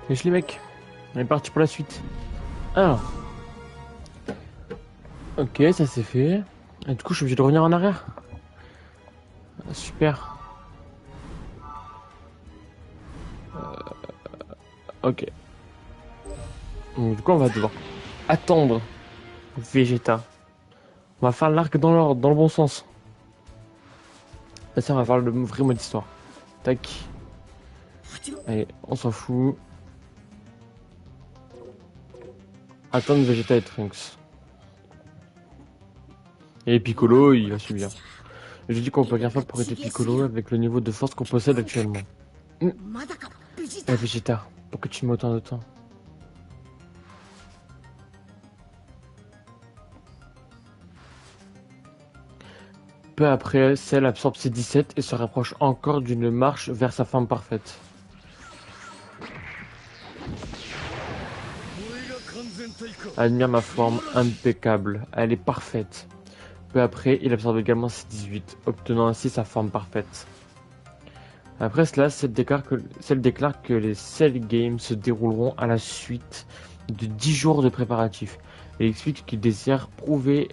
Wesh les mecs, on est parti pour la suite. Alors, ok, ça c'est fait. Et du coup, je suis obligé de revenir en arrière. Ah, super. Ok. Donc, du coup, on va devoir attendre Vegeta. On va faire l'arc dans le bon sens. Là, ça, on va faire le vrai mode histoire. Tac. Allez, on s'en fout. Attendre Vegeta et Trunks. Et Piccolo, il va subir. Je dis qu'on peut rien faire pour aider Piccolo avec le niveau de force qu'on possède actuellement. Eh Vegeta, pourquoi tu mets autant de temps? Peu après, Cell absorbe ses 17 et se rapproche encore d'une marche vers sa forme parfaite. Admire ma forme impeccable, elle est parfaite. Peu après, il absorbe également ses 18, obtenant ainsi sa forme parfaite. Après cela, Cell déclare que les Cell Games se dérouleront à la suite de 10 jours de préparatifs. Et explique qu'il désire prouver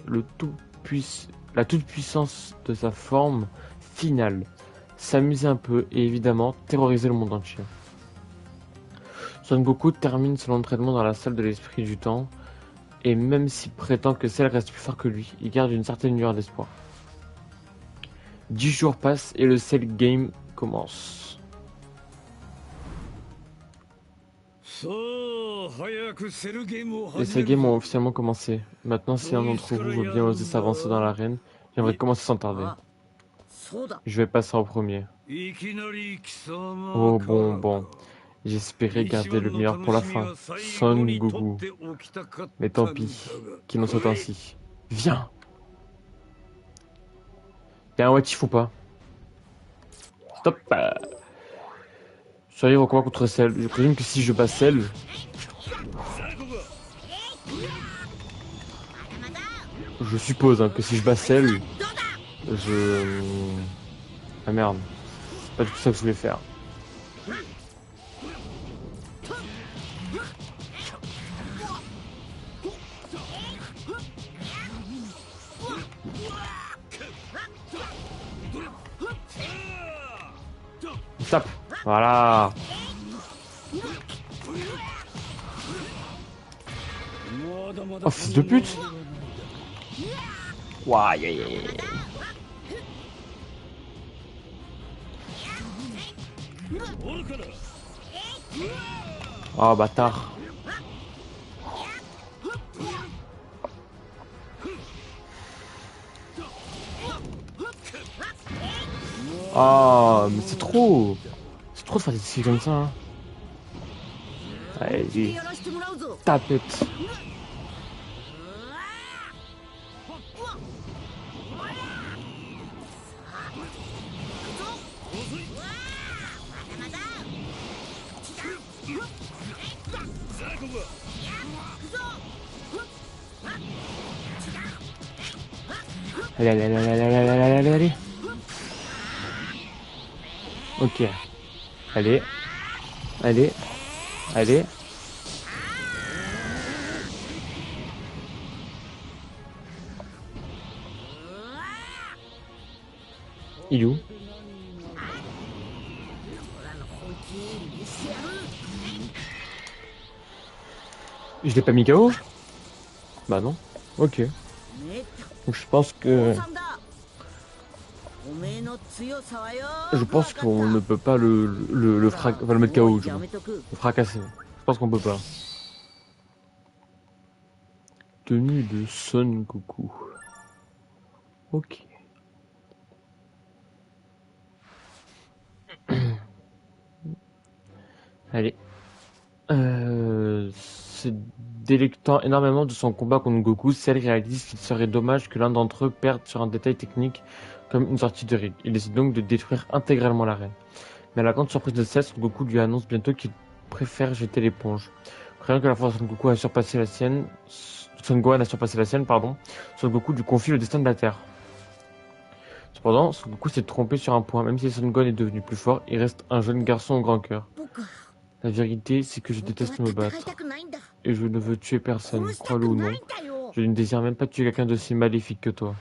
la toute-puissance de sa forme finale, s'amuser un peu et évidemment terroriser le monde entier. Son Goku termine son entraînement dans la salle de l'esprit du temps, et même s'il prétend que Cell reste plus fort que lui, il garde une certaine lueur d'espoir. 10 jours passent et le Cell Game commence. Les Cell Games ont officiellement commencé. Maintenant, si l'un d'entre vous veut bien oser s'avancer dans l'arène, j'aimerais commencer sans tarder. Je vais passer en premier. Oh bon. J'espérais garder le meilleur pour la fin. Son Goku. Mais tant pis, qu'il en soit ainsi. Viens! Y'a un what if ou pas? Stop! J'arrive en combat contre Cell. Je présume que si je bats Cell, je suppose que si je bats Cell, je... Ah merde. C'est pas du tout ça que je voulais faire. Tape! Voilà! Oh, fils de pute! Ouah, yeah. Oh, bâtard! Oh, mais c'est trop! C'est trop de faire des skills comme ça, hein. Allez, tapette! Allez. Ok. Allez. Il est où? Je l'ai pas mis KO? Bah non. Ok. Donc je pense qu'on ne peut pas le mettre KO, du coup. Le fracasser. Je pense qu'on peut pas. Tenue de Son Goku. Ok. Allez. Se délectant énormément de son combat contre Goku, Cell réalise qu'il serait dommage que l'un d'entre eux perde sur un détail technique comme une sortie de ring. Il décide donc de détruire intégralement l'arène. Mais à la grande surprise de Cell, Son Goku lui annonce bientôt qu'il préfère jeter l'éponge. Croyant que la force de Son Goku a surpassé la sienne, Son Gohan a surpassé la sienne, pardon, Son Goku lui confie le destin de la Terre. Cependant, Son Goku s'est trompé sur un point. Même si Son Gohan est devenu plus fort, il reste un jeune garçon au grand cœur. La vérité, c'est que je déteste me battre. Et je ne veux tuer personne, crois-le ou non. Je ne désire même pas tuer quelqu'un d'aussi maléfique que toi.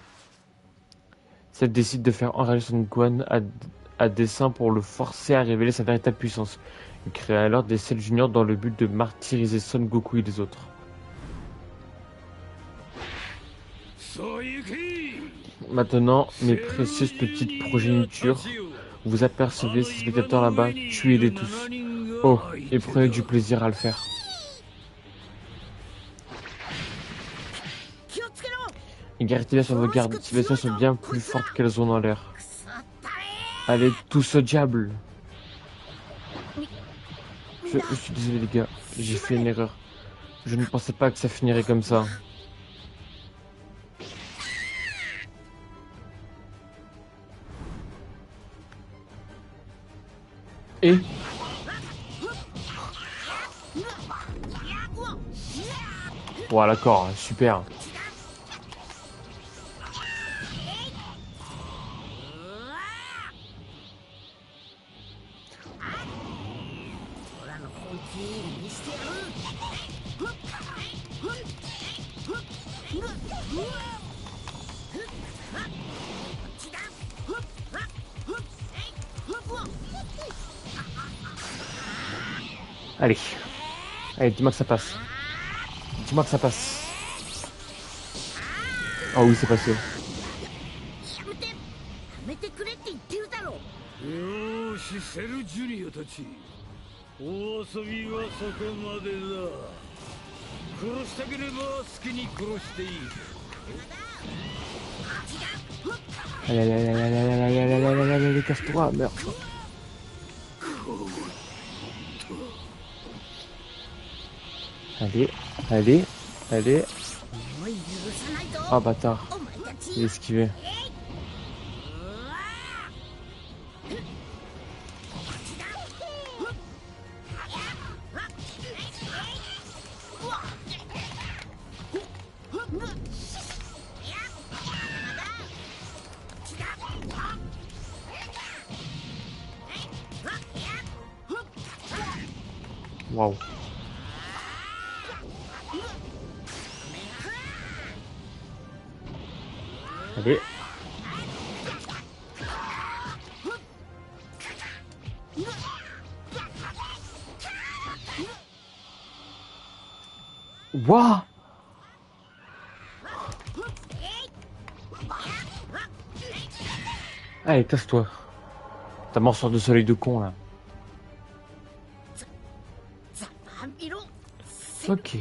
Celle décide de faire enrager son Gohan à dessein pour le forcer à révéler sa véritable puissance. Il crée alors des Cell Junior dans le but de martyriser Son Goku et les autres. Maintenant, mes précieuses petites progénitures, vous apercevez ces spectateurs là-bas, tuez-les tous. Oh, et prenez du plaisir à le faire. Et gardez la sauvegarde, ces versions sont bien plus fortes qu'elles ont dans l'air. Allez, tous au diable! Je suis désolé les gars, j'ai fait une erreur. Je ne pensais pas que ça finirait comme ça. Et voilà, d'accord, super. Allez, allez, dis-moi que ça passe. Dis-moi que ça passe. Oh oui, c'est passé. Allez, allez, allez, allez, allez, allez, allez, allez, allez, casse-toi, merde. Allez, allez, allez. Ah, bâtard. Il est esquivé. Waouh. Allez. Waouh. Allez, casse-toi. Ta morsure de soleil de con, là. Ok.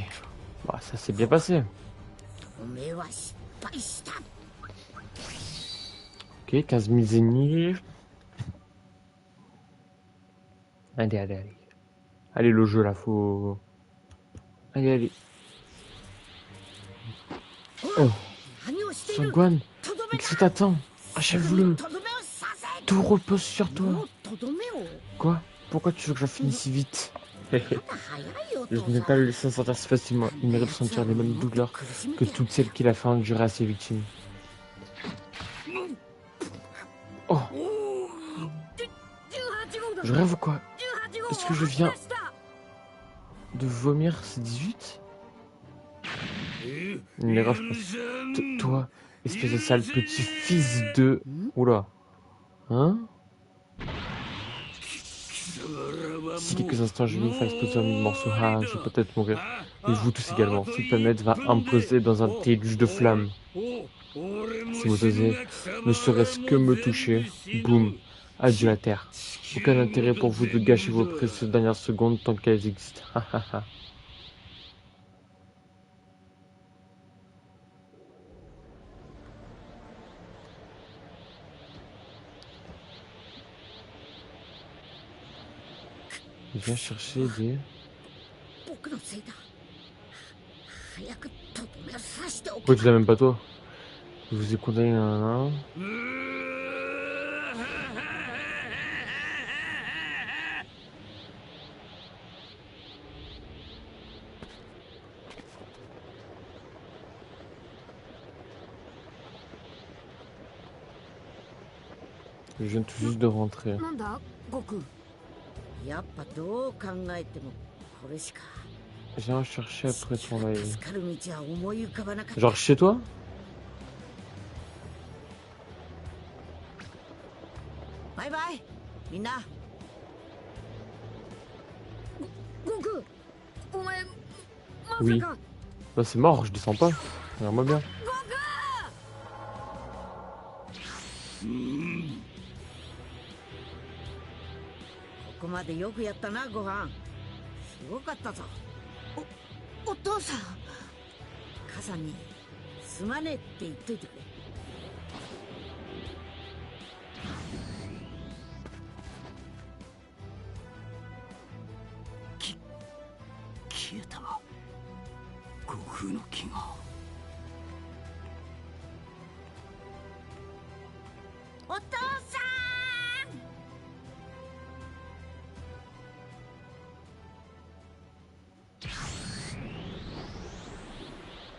Bah, ça s'est bien passé. Ok, 15 000 ennemis. Allez, allez, allez. Allez, le jeu, là, faut... Allez, allez. Oh. Son Gohan, mais qu'est-ce que t'attends? Achève-le. Tout repose sur toi. Quoi? Pourquoi tu veux que je finisse si vite? Je ne vais pas le laisser sortir si facilement. Il mérite de sentir les mêmes douleurs que toutes celles qu'il a fait endurer à ses victimes. Oh! Je rêve ou quoi? Est-ce que je viens de vomir ces 18? Une erreur, je pense. Toi, espèce de sale petit fils de... Oula. Hein? Si quelques instants je vais faire exploser en mille morceaux, ah, je vais peut-être mourir. Et vous tous également. Cette planète va imploser dans un déluge de flammes. Si vous osez ne serait-ce que me toucher, boum, adieu à terre. Aucun intérêt pour vous de gâcher vos précieuses dernières secondes tant qu'elles existent. Viens chercher des... Pourquoi tu l'as même pas toi? Je vous ai condamné un... Je viens tout juste de rentrer. Viens chercher après ton mail. Genre chez toi? Bye bye, Mina. Oui. Bah c'est mort, je descends pas. Regarde-moi bien. ここまでよくやったな、ご飯。すごかったぞ。お父さん。母さんにすまねえって言っといてくれ。消えた。悟空の気が。お父さ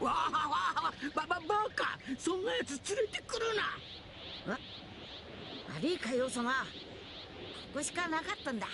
ん。わあ、バカ、そんなやつ連れてくるな。悪いかよう様、ここしかなかったんだ。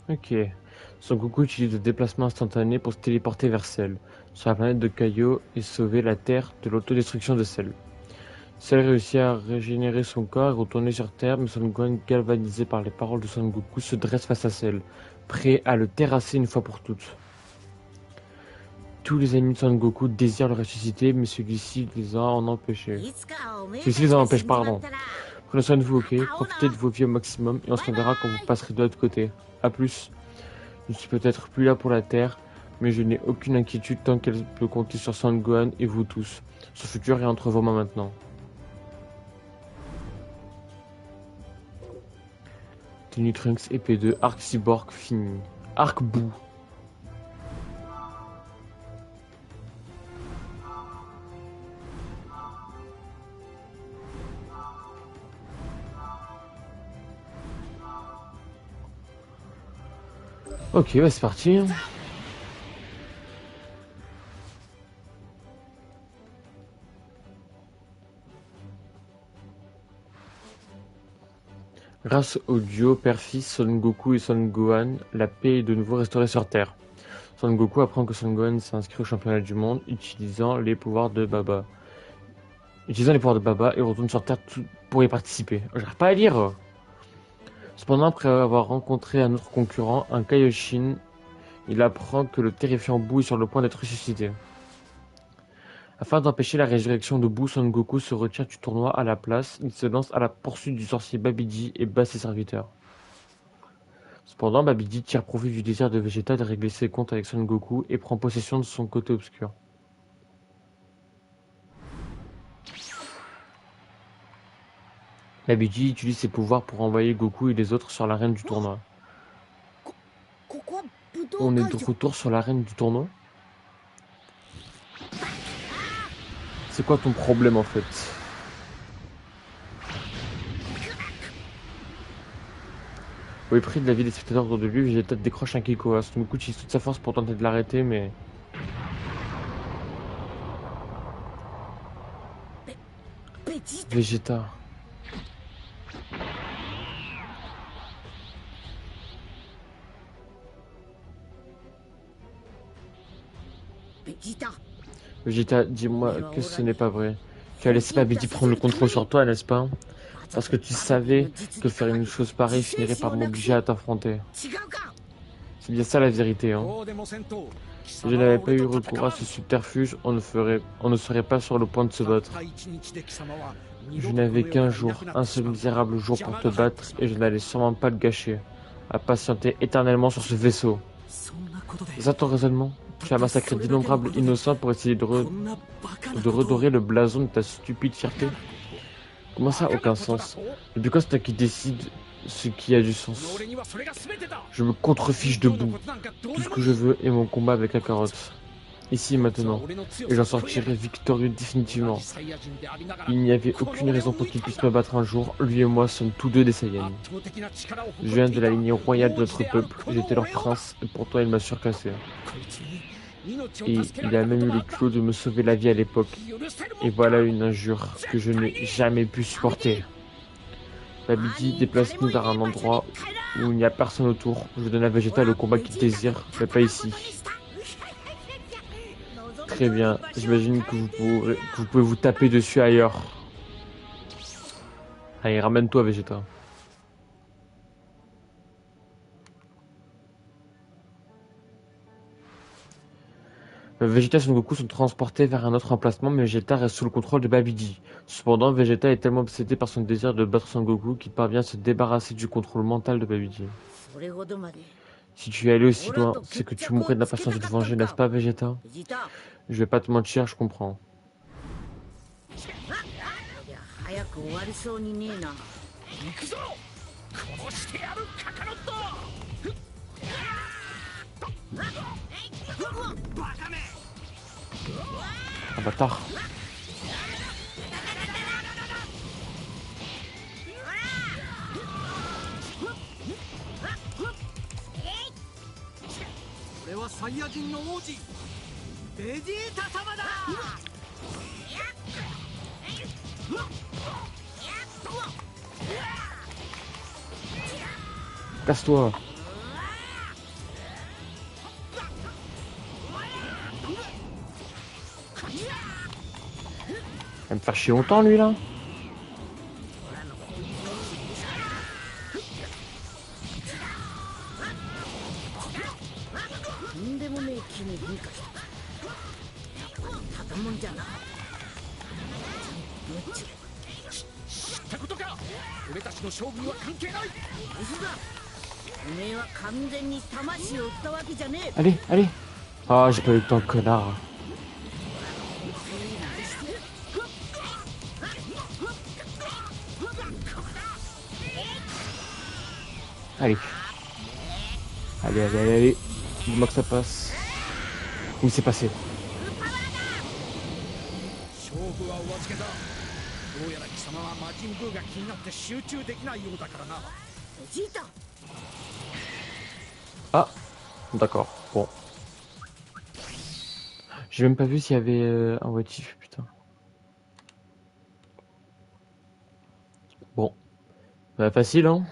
Ok. Son Goku utilise le déplacement instantané pour se téléporter vers Cell, sur la planète de Kaio, et sauver la Terre de l'autodestruction de Cell. Cell réussit à régénérer son corps et retourner sur Terre, mais Son Gohan, galvanisé par les paroles de Son Goku, se dresse face à Cell, prêt à le terrasser une fois pour toutes. Tous les amis de Son Goku désirent le ressusciter, mais celui-ci les a en empêchés. Celui-ci les en empêche, pardon. Prenez soin de vous, ok? Profitez de vos vies au maximum et on se reverra quand vous passerez de l'autre côté. A plus. Je ne suis peut-être plus là pour la Terre, mais je n'ai aucune inquiétude tant qu'elle peut compter sur Son Gohan et vous tous. Son futur est entre vos mains maintenant. Tenue Trunks épée 2, Arc Cyborg fini. Arc Boo. Ok, bah c'est parti. Grâce au duo père-fils Son Goku et Son Gohan, la paix est de nouveau restaurée sur Terre. Son Goku apprend que Son Gohan s'est inscrit au championnat du monde utilisant les pouvoirs de Baba. Et retourne sur Terre pour y participer. J'arrive pas à lire. Cependant, après avoir rencontré un autre concurrent, un Kaioshin, il apprend que le terrifiant Boo est sur le point d'être ressuscité. Afin d'empêcher la résurrection de Boo, Son Goku se retire du tournoi à la place. Il se lance à la poursuite du sorcier Babidi et bat ses serviteurs. Cependant, Babidi tire profit du désir de Vegeta de régler ses comptes avec Son Goku et prend possession de son côté obscur. Babidi utilise ses pouvoirs pour envoyer Goku et les autres sur l'arène du tournoi. On est de retour sur l'arène du tournoi. C'est quoi ton problème en fait? Au mépris de la vie des spectateurs autour de lui, Vegeta décroche un Kikoa. Son Goku utilise toute sa force pour tenter de l'arrêter, mais... Vegeta... Vegeta, dis-moi que ce n'est pas vrai. Tu as laissé Babidi prendre le contrôle sur toi, n'est-ce pas? Parce que tu savais que faire une chose pareille finirait par m'obliger à t'affronter. C'est bien ça la vérité, hein. Si je n'avais pas eu recours à ce subterfuge, on ne serait pas sur le point de se battre. Je n'avais qu'un jour, un seul misérable jour pour te battre, et je n'allais sûrement pas le gâcher, à patienter éternellement sur ce vaisseau. C'est ça ton raisonnement? Tu as massacré d'innombrables innocents pour essayer de redorer le blason de ta stupide fierté? Comment ça, aucun sens? Depuis quand c'est toi qui décide ce qui a du sens? Je me contrefiche de Boo. Tout ce que je veux est mon combat avec la carotte. ici et maintenant, et j'en sortirai victorieux définitivement. Il n'y avait aucune raison pour qu'il puisse me battre un jour, lui et moi sommes tous deux des Saiyans. Je viens de la lignée royale de notre peuple, j'étais leur prince, et pourtant il m'a surclassé. Et il a même eu le culot de me sauver la vie à l'époque. Et voilà une injure que je n'ai jamais pu supporter. Babidi, déplace-nous vers un endroit où il n'y a personne autour. Je donne à Vegeta le combat qu'il désire, mais pas ici. Très bien, j'imagine que vous pouvez vous taper dessus ailleurs. Allez, ramène-toi Vegeta. Vegeta et Son Goku sont transportés vers un autre emplacement, mais Vegeta reste sous le contrôle de Babidi. Cependant, Vegeta est tellement obsédé par son désir de battre Son Goku qu'il parvient à se débarrasser du contrôle mental de Babidi. Si tu es allé aussi loin, c'est que tu mourrais d'impatience de te venger, n'est-ce pas, Vegeta? Je vais pas te mentir, je comprends. Ah bâtard. Casse-toi. Il va me faire chier longtemps lui là. Allez, allez. Ah, j'ai pas eu le temps, connard. Allez. Allez, allez, allez, allez. Dis-moi que ça passe. Oui, c'est passé. Ah, d'accord. Bon. J'ai même pas vu s'il y avait un what if, putain. Bon. Bah, facile, hein.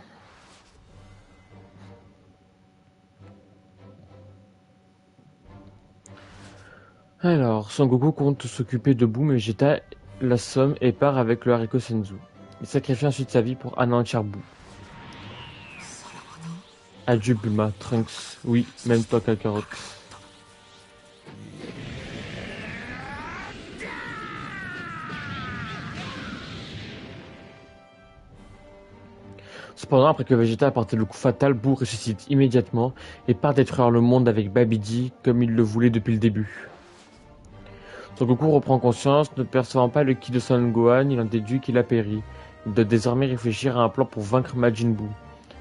Alors, Son Goku compte s'occuper de Boo, mais Vegeta l'assomme et part avec le haricot Senzu. Il sacrifie ensuite sa vie pour anéantir Boo. Adieu Bulma, Trunks. Oui, même toi Kakarot. Cependant, après que Vegeta a porté le coup fatal, Boo ressuscite immédiatement et part détruire le monde avec Babidi comme il le voulait depuis le début. Son Goku reprend conscience, ne percevant pas le ki de Son Gohan, il en déduit qu'il a péri. Il doit désormais réfléchir à un plan pour vaincre Majin Buu.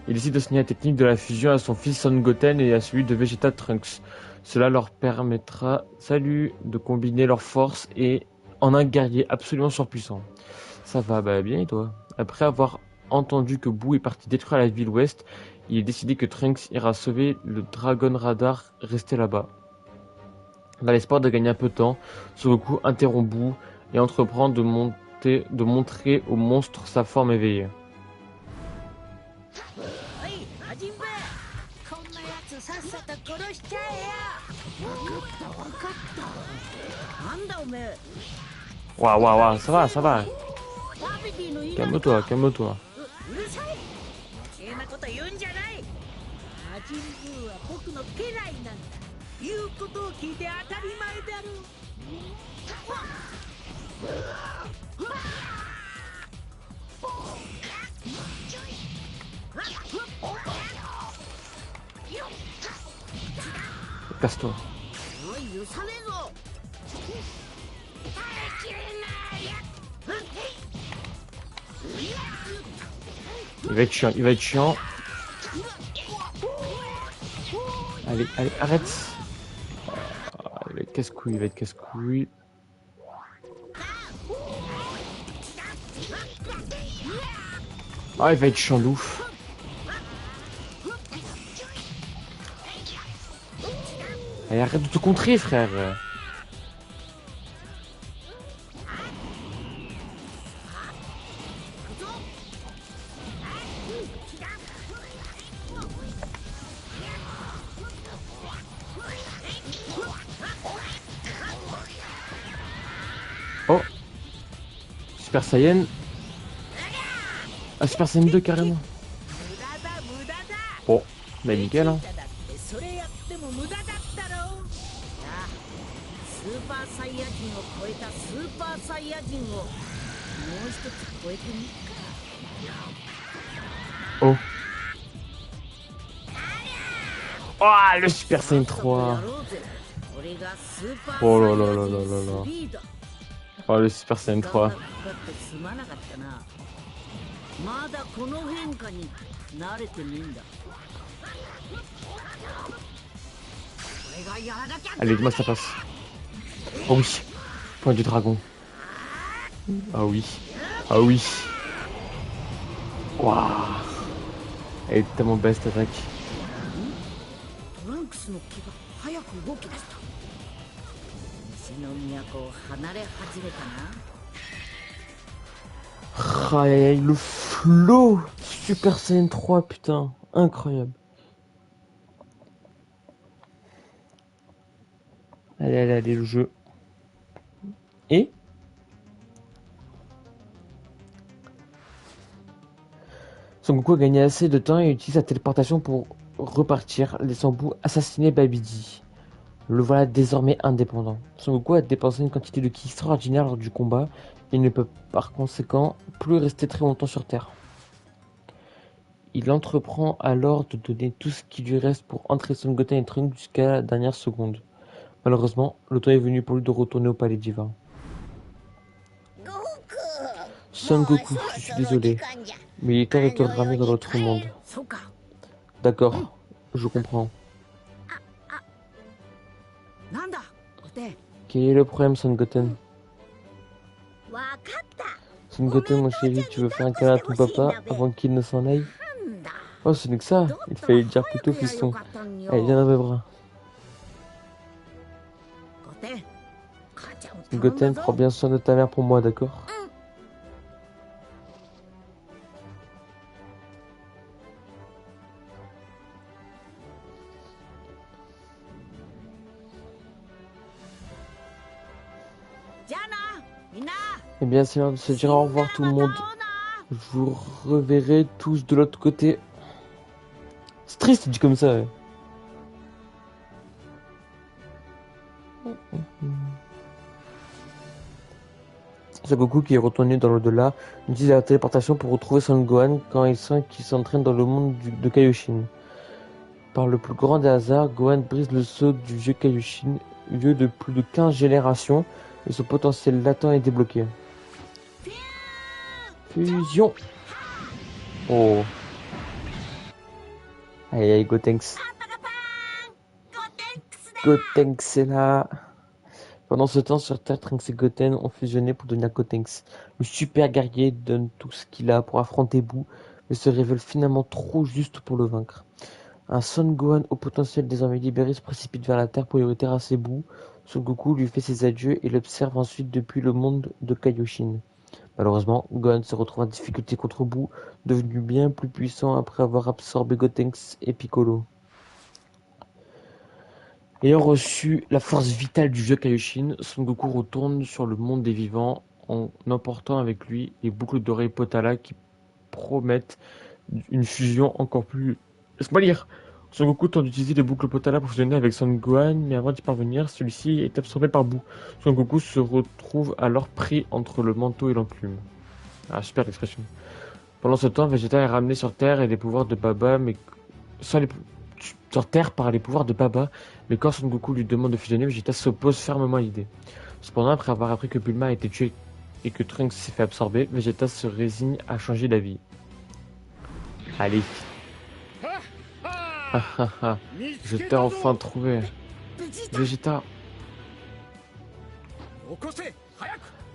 Il décide d'enseigner la technique de la fusion à son fils Son Goten et à celui de Vegeta Trunks. Cela leur permettra, de combiner leurs forces et en un guerrier absolument surpuissant. Ça va, bah bien et toi? Après avoir entendu que Buu est parti détruire la ville ouest, il est décidé que Trunks ira sauver le Dragon Radar resté là-bas. Dans l'espoir de gagner un peu de temps, Son Goku interrompt Buu et entreprend de montrer au monstre sa forme éveillée. Waouh, waouh, waouh, ça va, ça va. Calme-toi, calme-toi. Casse-toi. Il va être chiant, il va être chiant. Allez, allez, arrête. casse-couille, il va être casse-couille. Ah, il va être chandouf. Allez, arrête de te contrer, frère. Oh, Super Saiyan. Ah, Super Saiyan 2 carrément. Bon, bah nickel hein. スーパーサイヤ人を超えたスーパーサイヤ人をもう一つ超えてみっか。 Oh. Oh, le Super Saiyan 3. Oh là là là là là là. Oh, le Super Saiyan 3. まだこの変化に慣れてねえんだ。 Allez, dis-moi que ça passe. Oh oui, point du dragon. Ah oui, ah oui. Waouh. Elle est tellement belle cette attaque. Aïe aïe aïe, le flow Super Saiyan 3, putain, incroyable. Allez, allez, allez, le jeu. Et Son Goku a gagné assez de temps et utilise sa téléportation pour repartir, laissant Boo assassiner Babidi. Le voilà désormais indépendant. Son Goku a dépensé une quantité de ki extraordinaire lors du combat et ne peut par conséquent plus rester très longtemps sur Terre. Il entreprend alors de donner tout ce qui lui reste pour entrer Son Goten et Trunks jusqu'à la dernière seconde. Malheureusement, le temps est venu pour lui de retourner au palais divin. Son Goku, je suis désolé, mais il est temps de te ramener dans l'autre monde. D'accord, je comprends. Quel est le problème, Son Goten? Son Goten, mon chéri, tu veux faire un câlin à ton papa avant qu'il ne s'en aille? Oh, ce n'est que ça, il fallait le dire plus tôt, fiston. Allez, viens dans mes bras. Son Goten, prends bien soin de ta mère pour moi, d'accord? Eh bien, c'est l'heure de se dire au revoir tout le monde. Je vous reverrai tous de l'autre côté. C'est triste dit comme ça. Ouais. C'est Goku qui est retourné dans l'au-delà, utilise la téléportation pour retrouver Son Gohan quand il sent qu'il s'entraîne dans le monde de Kaioshin. Par le plus grand des hasards, Gohan brise le sceau du vieux Kaioshin, vieux de plus de 15 générations, et son potentiel latent est débloqué. Fusion. Oh. Aïe aïe, Gotenks. Gotenks est là. Pendant ce temps, sur Terre, Trunks et Goten ont fusionné pour devenir Gotenks. Le super guerrier donne tout ce qu'il a pour affronter Boo, mais se révèle finalement trop juste pour le vaincre. Un Son Gohan au potentiel désormais libéré se précipite vers la Terre pour y terrasser Boo. Son Goku lui fait ses adieux et l'observe ensuite depuis le monde de Kaioshin. Malheureusement, Gohan se retrouve en difficulté contre Boo, devenu bien plus puissant après avoir absorbé Gotenks et Piccolo. Ayant reçu la force vitale du vieux Kaioshin, Son Goku retourne sur le monde des vivants en emportant avec lui les boucles d'oreilles Potala qui promettent une fusion encore plus... Laisse-moi lire. Son Goku tente d'utiliser les boucles Potala pour fusionner avec Son Gohan, mais avant d'y parvenir, celui-ci est absorbé par Boo. Son Goku se retrouve alors pris entre le manteau et l'enclume. Ah, super l'expression. Pendant ce temps, Vegeta est ramené sur Terre et les pouvoirs de Baba, mais sans les... sur Terre par les pouvoirs de Baba, mais quand Son Goku lui demande de fusionner, Vegeta s'oppose fermement à l'idée. Cependant, après avoir appris que Bulma a été tué et que Trunks s'est fait absorber, Vegeta se résigne à changer d'avis. Allez. Ah ah ah. Je t'ai enfin trouvé. Vegeta.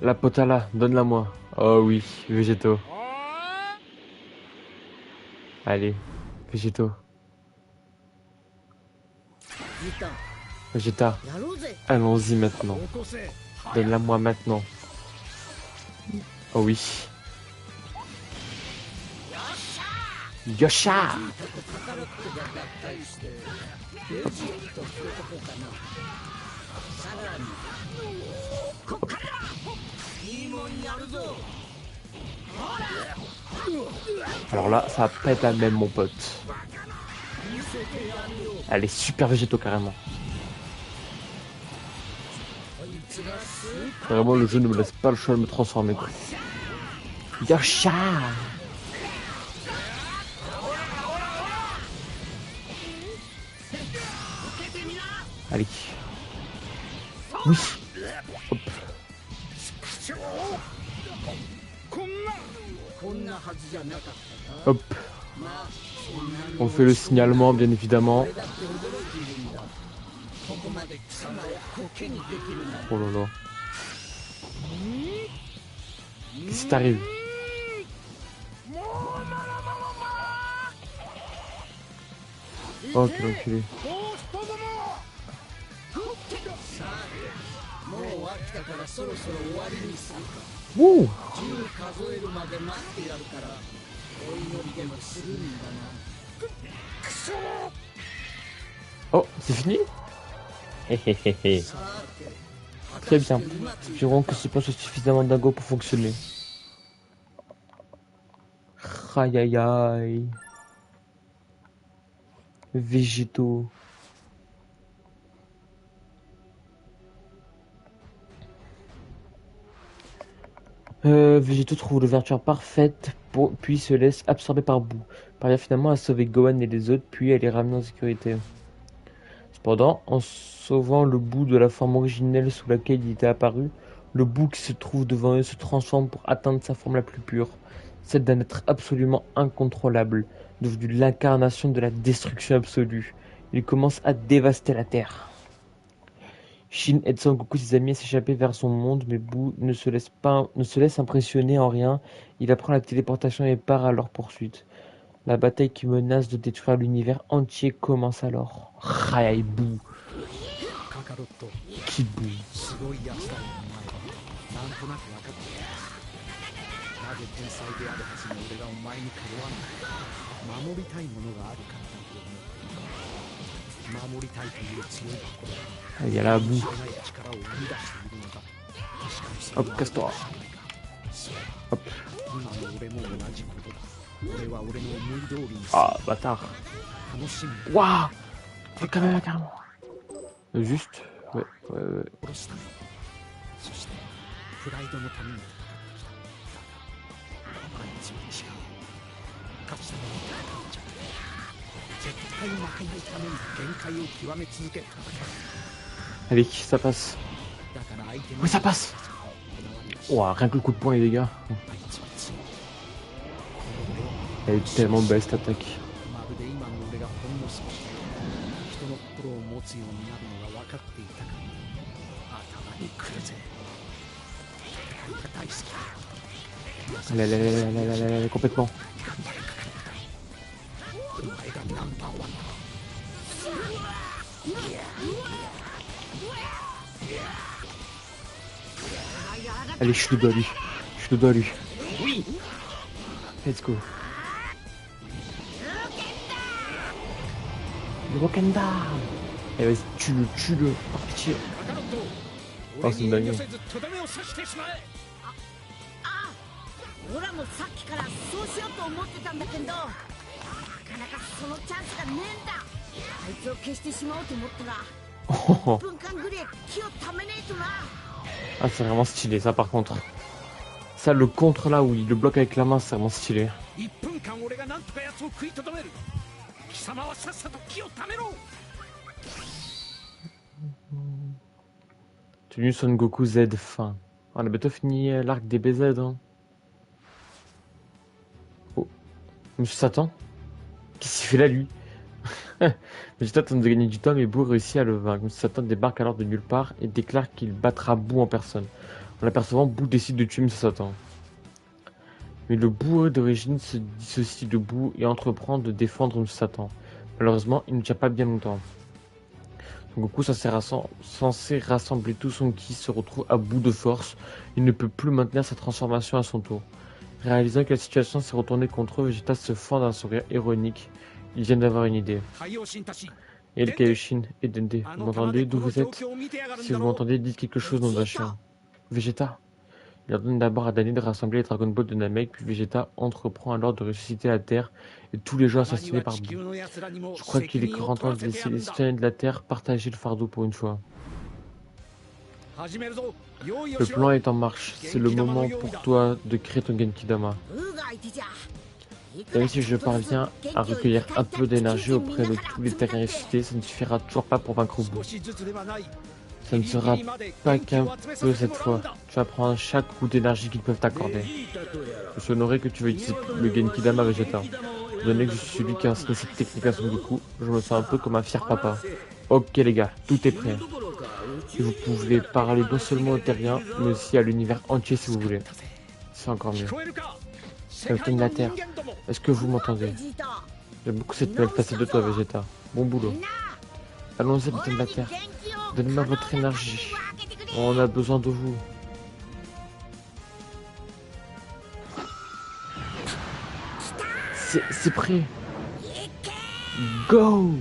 La potala, donne-la moi. Oh oui, végétaux. Allez, végétaux. ギター Vegeta, やろうぜ allons-y maintenant. Donne-la moi maintenant. Oh oui. Yosha! いいもんやるぞ Alors là, ça va pas être la même, mon pote. Elle est super végétaux carrément. Vraiment, le jeu ne me laisse pas le choix de me transformer, quoi. Yosha! Allez. Oui. Hop. こんなはずじゃなかったか Hop. On fait le signalement, bien évidemment. ここまで貴様をコケにできるな Oh là là. Qu'est-ce qui t'arrive? Oh, quel enculé. もう飽きたからそろそろ終わりにするか Wouh! 10数えるまで待ってやるからお祈りでもするんだな Oh, c'est fini? Hehehehe. さて Très bien. Espérons que ce plan soit suffisamment dingo pour fonctionner. Aïe aïe aïe. Végétaux. Végétaux trouve l'ouverture parfaite, puis se laisse absorber par Boo. Parvient finalement à sauver Gohan et les autres, puis à les ramener en sécurité. Cependant, en sauvant le Boo de la forme originelle sous laquelle il était apparu, le Boo qui se trouve devant eux se transforme pour atteindre sa forme la plus pure, celle d'un être absolument incontrôlable, devenu l'incarnation de la destruction absolue. Il commence à dévaster la Terre. Shin aide Son Goku et ses amis à s'échapper vers son monde, mais Boo ne se laisse impressionner en rien. Il apprend la téléportation et part à leur poursuite. La bataille qui menace de détruire l'univers entier commence alors. Aïe, Boo. カカロット Qui Boo? すごいやつだよお前はなんとなく分かっているなぜ天才であるはずの俺がお前にかよわない守りたいものがあるからだと思う守りたいという強い心が Il y a la Boo. 知らない力を生み出しているのだ確かにそれ Hop, は casse-toi. そう Hop. 今の俺も同じことだ俺は俺の思い通りに Ah, bâtard. 楽しみ Waouh! Carrément, carrément. Juste. Ouais, ouais, ouais. 殺したそしてプライドのために戦ってきただがあいつは違う勝つために戦うんじゃない絶対負けないために限界を極め続け戦う Allez, ça passe. だから相手 Oui, ça passe. Ouah, rien que le coup de poing, les gars. あいつは強い Elle est tellement belle cette attaque. まるで今の俺がほんの少し人の心を持つようになるのが分かっていたか頭にくるぜ戦いが大好きだ Allez, allez, allez, allez, allez, allez, allez, complètement. お前がナンバーワンだ Allez, je te dois lui. Je te dois lui. Oui. Let's go. Le Wakanda. Eh vas-y, tue-le, tue-le. Par pitié. カカロット あ、そんなに俺に遠慮せずとどめを刺してしまえあオラもさっきからそうしようと思ってたんだけどなかなかそのチャンスがねえんだあいつを消してしまおうと思ったら Oh. 1分間ぐらい気をためねえとな Ah, c'est vraiment stylé, ça par contre. Ça, le contre là où il le bloque avec la main, c'est vraiment stylé. 1分間俺がなんとか奴を食いとどめる貴様はさっさと気をためろ Tenue Son Goku Z fin. On a bientôt fini l'arc des BZ. Hein. Oh. Monsieur Satan? Qu'est-ce qu'il fait là lui? Vegeta tente de gagner du temps, mais Boo réussit à le vaincre. Satan débarque alors de nulle part et déclare qu'il battra Boo en personne. En l'apercevant, Boo décide de tuer Satan. Mais le Boo d'origine se dissocie de Boo et entreprend de défendre Satan. Malheureusement, il ne tient pas bien longtemps. Son Goku, censé rassembler tout son ki, se retrouve à bout de force. Il ne peut plus maintenir sa transformation à son tour. Réalisant que la situation s'est retournée contre eux, Vegeta se fend d'un sourire ironique. Il vient d'avoir une idée. Et le Kaioshin et Dende, vous m'entendez d'où vous êtes? Si vous m'entendez, dites quelque chose, nom d'un chien. Vegeta. Il ordonne d'abord à Dani de rassembler les Dragon Ball de Namek, puis Vegeta entreprend alors de ressusciter la Terre et tous les gens assassinés par Boo. Je crois qu'il est grand temps de laisser les citoyens de la Terre partager le fardeau pour une fois. Le plan est en marche, c'est le moment pour toi de créer ton Genkidama. Même si je parviens à recueillir un peu d'énergie auprès de tous les terriens ressuscités, ça ne suffira toujours pas pour vaincre Boo. Ça ne sera pas qu'un peu cette fois. Tu vas prendre chaque coup d'énergie qu'ils peuvent t'accorder. Je suis honoré que tu veux utiliser le Genkidama Vegeta. Étant donné que je suis celui qui a enseigné cette technique à Son Goku, je me sens un peu comme un fier papa. Ok les gars, tout est prêt. Et vous pouvez parler non seulement aux terriens, mais aussi à l'univers entier si vous voulez. C'est encore mieux. Capitaine de la Terre, est-ce que vous m'entendez? J'aime beaucoup cette nouvelle facette de toi, Vegeta. Bon boulot. Allons-y, Capitaine de la Terre. Donnez-moi votre énergie. On a besoin de vous. C'est prêt. Go!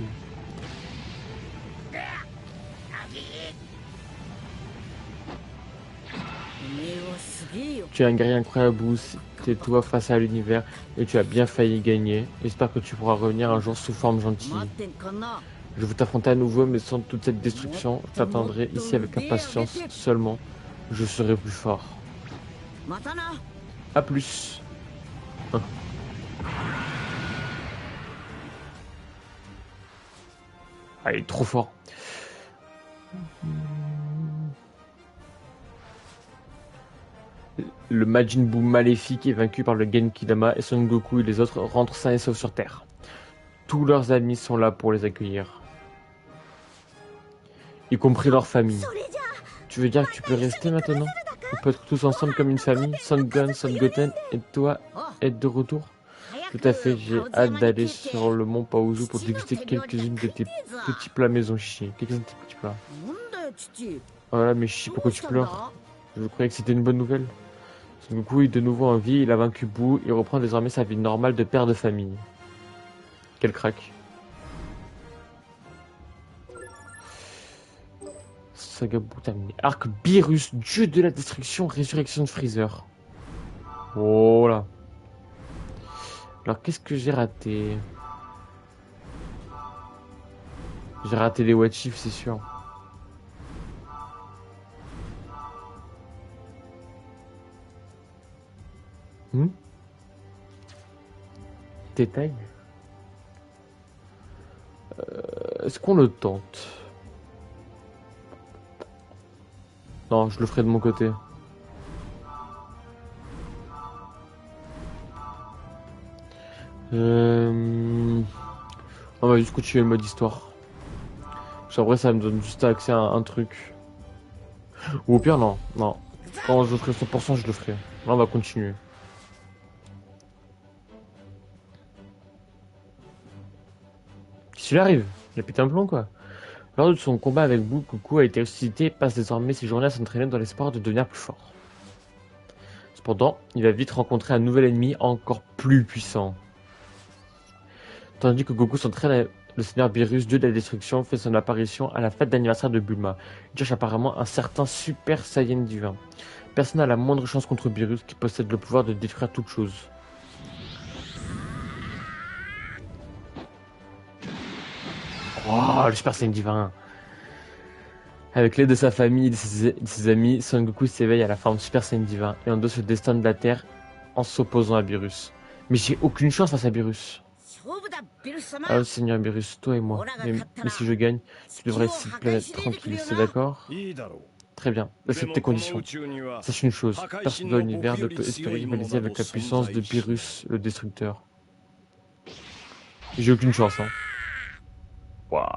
Tu es un guerrier incroyable, Boo. C'est toi face à l'univers et tu as bien failli gagner. J'espère que tu pourras revenir un jour sous forme gentille. Je veux t'affronter à nouveau, mais sans toute cette destruction, je t'attendrai ici avec impatience seulement. Je serai plus fort. A plus. Ah, il est trop fort. Le Majin Buu maléfique est vaincu par le Genkidama et Son Goku et les autres rentrent sains et saufs sur Terre. Tous leurs amis sont là pour les accueillir. Y compris leur famille. Tu veux dire que tu peux rester maintenant? On peut être tous ensemble comme une famille? Son Gohan, Son Goten et toi être de retour? Tout à fait, j'ai hâte d'aller sur le mont Paozu pour déguster quelques-unes de tes petits plats maison Chi. Quelques-uns de tes petits plats. Voilà, mais Chi, pourquoi tu pleures? Je croyais que c'était une bonne nouvelle. Son Goku est de nouveau en vie, il a vaincu Boo et reprend désormais sa vie normale de père de famille. Quel crack. Saga Boo terminé. Arc Beerus, dieu de la destruction, résurrection de Freezer. Oh là. Alors qu'est-ce que j'ai raté? J'ai raté les what if, c'est sûr. Détail. Est-ce qu'on le tente? Non, je le ferai de mon côté. On va juste continuer le mode histoire. Après, ça me donne juste accès à un truc. Ou au pire, non. Non. Quand je ferai 100%, je le ferai. Là, on va continuer. Qu'est-ce qu'il arrive? Il a pété un plomb, quoi. Lors de son combat avec Boo, Goku a été ressuscité et passe désormais ses journées à s'entraîner dans l'espoir de devenir plus fort. Cependant, il va vite rencontrer un nouvel ennemi encore plus puissant. Tandis que Goku s'entraîne, le Seigneur Beerus, dieu de la destruction, fait son apparition à la fête d'anniversaire de Bulma. Il cherche apparemment un certain Super Saiyan divin. Personne n'a la moindre chance contre Beerus qui possède le pouvoir de détruire toute chose. Oh, le Super Saiyan divin! Avec l'aide de sa famille et de ses amis, Son Goku s'éveille à la forme Super Saiyan divin et endosse le destin de la Terre en s'opposant à Beerus. Mais j'ai aucune chance face à Beerus. Ah, Seigneur Beerus, toi et moi. Mais si je gagne, tu devrais laisser cette planète tranquille, c'est d'accord? Très bien, accepte tes conditions. Sache une chose, personne dans l'univers ne peut espérer rivaliser avec la puissance de Beerus, le destructeur. J'ai aucune chance, hein. Waouh.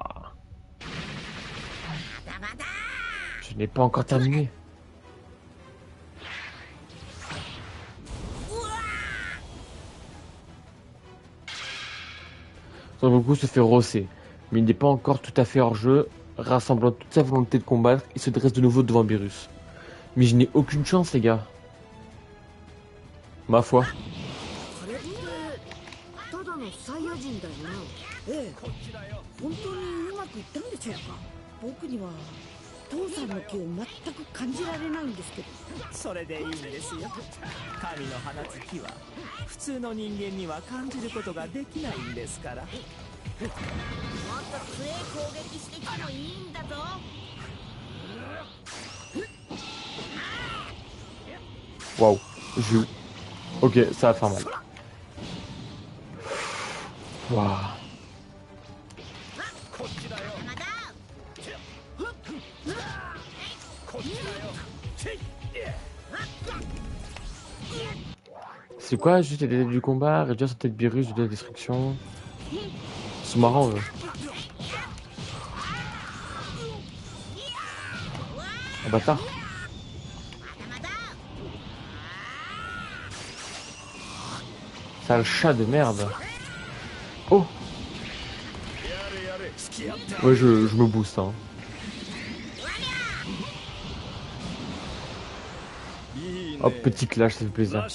Je n'ai pas encore terminé. Son Goku se fait rosser, mais il n'est pas encore tout à fait hors jeu. Rassemblant toute sa volonté de combattre, il se dresse de nouveau devant Beerus. Mais je n'ai aucune chance, les gars. Ma foi. それってただのサイヤ人だよな。ええ、本当にうまくいったんでしょうか。僕には父さんの気を全く感じられないんですけど。それでいいんですよ。神の放つ火は普通の人間には感じることができないんですから。もっと強い攻撃してきてもいいんだぞ。Waouh. Ok, ça va faire mal. Waouh. C'est quoi juste les délais du combat, réduire sa tête virus de la destruction. C'est marrant. Un bâtard. Sale chat de merde. Oh. Ouais, je me booste. Hein. Hop, petit clash, ça fait plaisir.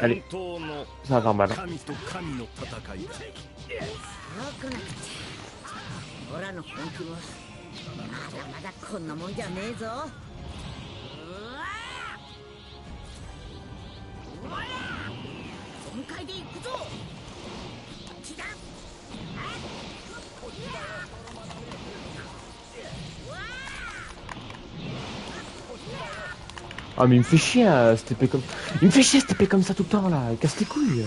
Allez, ça va faire mal. オラの本気もまだまだこんなもんじゃねえぞ。全開で行くぞ。こっちだ。 Ah mais il me fait chier à se taper comme... Il me fait chier à se taper comme ça tout le temps là, il casse les couilles.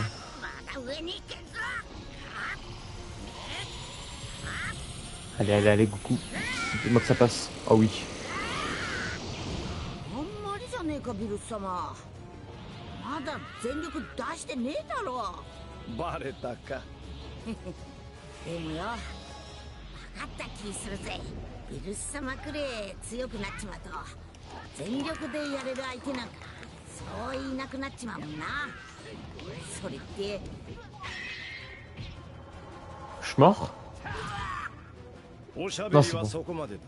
Allez, allez, allez, Goku. Dis-moi que ça passe. Oh oui. まだ全力出してねえだろ。バレたか。でもよ、分かった気するぜ。ビルス様くれ強くなっちまうと全力でやれる相手なんかそういなくなっちまうもんな。それって。Je suis mort? おしゃべりはそこまでだ。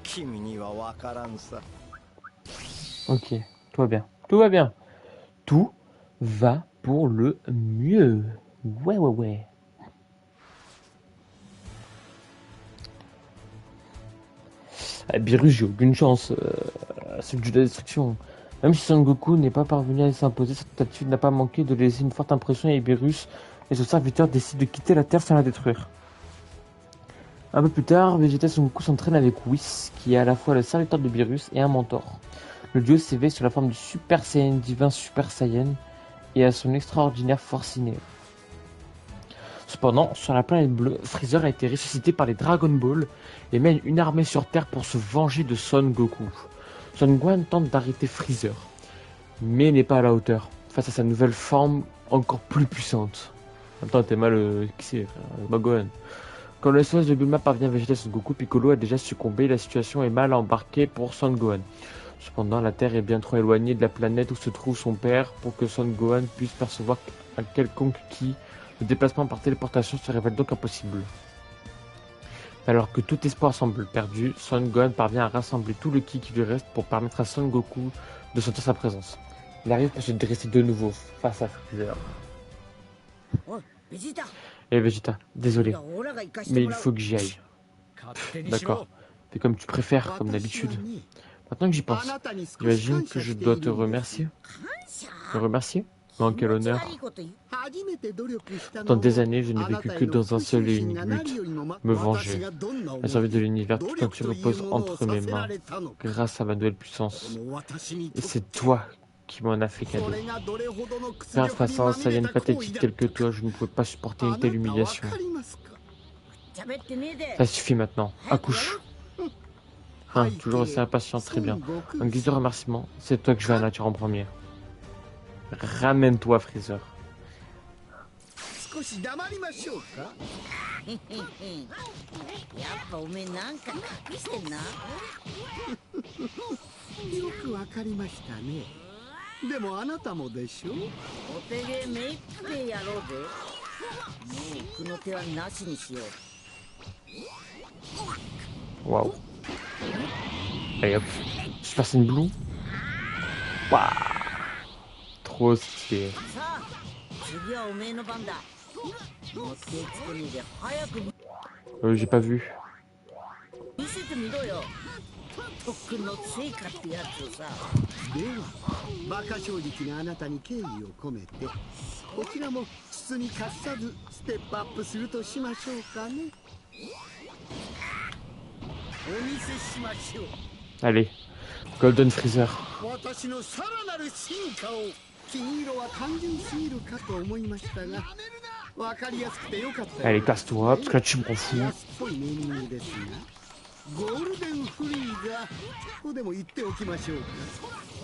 君にはわからんさ。Ok, tout va bien. Tout va bien. Tout va pour le mieux. Ouais, ouais, ouais. Ah, Beerus, j'ai aucune chance. C'est le jeu de la destruction. Même si Son Goku n'est pas parvenu à s'imposer, cette attitude n'a pas manqué de laisser une forte impression et Beerus et son serviteur décident de quitter la Terre sans la détruire. Un peu plus tard, Vegeta et Son Goku s'entraînent avec Whis, qui est à la fois le serviteur de Beerus et un mentor. Le duo s'éveille sur la forme du Super Saiyan divin Super Saiyan et à son extraordinaire force innée. Cependant, sur la planète bleue, Freezer a été ressuscité par les Dragon Ball et mène une armée sur Terre pour se venger de Son Goku. Son Gohan tente d'arrêter Freezer, mais n'est pas à la hauteur face à sa nouvelle forme encore plus puissante. Attends, t'es mal qui c'est, Gohan. Quand le SOS de Bulma parvient à Vegeta et Son Goku, Piccolo a déjà succombé, la situation est mal embarquée pour Son Gohan. Cependant, la Terre est bien trop éloignée de la planète où se trouve son père pour que Son Gohan puisse percevoir un quelconque ki. Le déplacement par téléportation se révèle donc impossible. Alors que tout espoir semble perdu, Son Gohan parvient à rassembler tout le ki qui lui reste pour permettre à Son Goku de sentir sa présence. Il arrive à se dresser de nouveau face à Freezer. Et Vegeta, désolé, mais il faut que j'y aille. D'accord, fais comme tu préfères, comme d'habitude. Maintenant que j'y pense, j'imagine que je dois te remercier. Te remercier? Mais en quel honneur? Pendant des années, je n'ai vécu que dans un seul et unique but, me venger. La survie de l'univers tout entier repose entre mes mains, grâce à ma nouvelle puissance. Et c'est toi qui m'en as fait cadeau. Faire face à un Saiyan pathétique tel que toi, je ne pouvais pas supporter une telle humiliation. Ça suffit maintenant, accouche. Hein, toujours aussi impatient, très bien. En guise de remerciement, c'est toi que je vais à la nature en premier. Ramène-toi, Freezer. 少し黙りましょうか。やっぱおめえなんか隠してんな。よくわかりましたね。でもあなたもでしょ。お手芸目いっぺいやろうぜ。もう奥の手はなしにしよう。 Waouh. Allez hop. Super Saiyan Blue. Waouh. Trop stylé. さあ次はおめえの番だ。もう手つけねえで早く J'ai pas vu. 見せてみろよ。特訓の成果ってやつをさ。では馬鹿正直なあなたに敬意を込めて、こちらも筒に貸さずステップアップするとしましょうかね。お見せしましょう。 Allez. Golden Freezer. 私のさらなる進化を。金色は単純すぎるかと思いましたが、わかりやすくてよかったよ。 Allez, casse-toi, parce que là tu m'en fous. 安っぽいネーミングですが、ゴールデンフリーザとでも言っておきましょうか。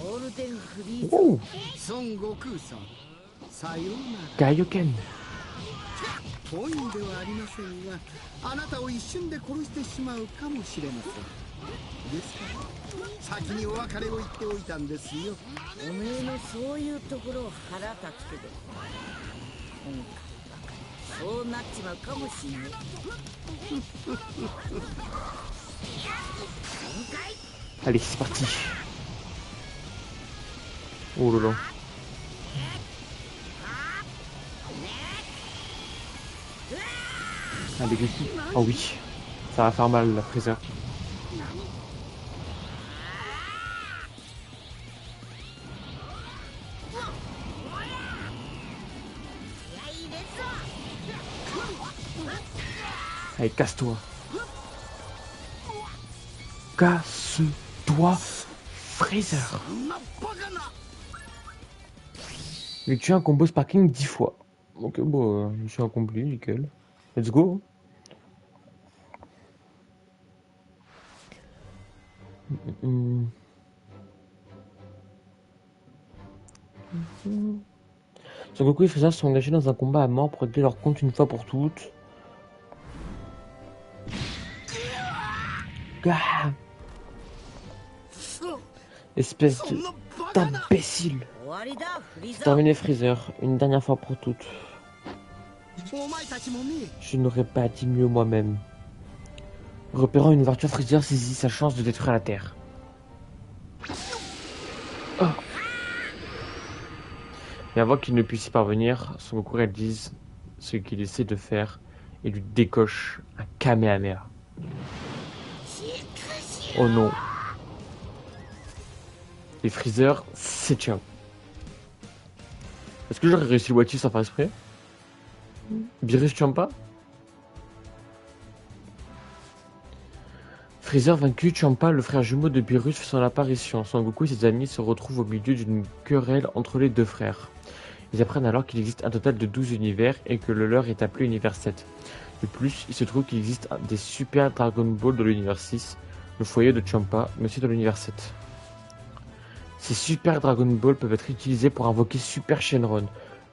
ゴールデンフリーズ。 Oh. 孫悟空さん、さようなら。 Kaioken. 本意ではありませんが、あなたを一瞬で殺してしまうかもしれません。ですから先にお別れを言っておいたんですよ。おめえのそういうところ腹立つけど、そうなっちまうかもしんねえ。 Allez, c'est parti. Oh là là. Allez, Goku. Oh oui. Ça va faire mal, la Freezer. Allez, casse-toi. Casse-toi, Freezer. J'ai tué un combo Sparking 10 fois. Ok, bon, mission accomplie, nickel. Let's go. Son Goku et Freezer sont engagés dans un combat à mort pour régler leur compte une fois pour toutes. Ah, espèce d'imbécile. 終わりだフリーザー。 Terminé Freezer, une dernière fois pour toutes. お前たちもね。 Je n'aurais pas dit mieux moi-même. Repérant une ouverture, Freezer saisit sa chance de détruire la Terre. Oh. Et avant qu'il ne puisse y parvenir, Son Goku réalise ce qu'il essaie de faire et lui décoche un Kamehameha. Oh non. Et Freezer, c'est ciao. Est-ce que j'aurais réussi le Wati sans faire exprès? Beerus Champa? Freezer vaincu, Champa, le frère jumeau de Beerus, fait son apparition. Son Goku et ses amis se retrouvent au milieu d'une querelle entre les deux frères. Ils apprennent alors qu'il existe un total de 12 univers et que le leur est appelé Univers 7. De plus, il se trouve qu'il existe des Super Dragon Ball dans l'Univers 6, le foyer de Champa, mais aussi dans l'Univers 7. Ces Super Dragon Ball peuvent être utilisés pour invoquer Super Shenron,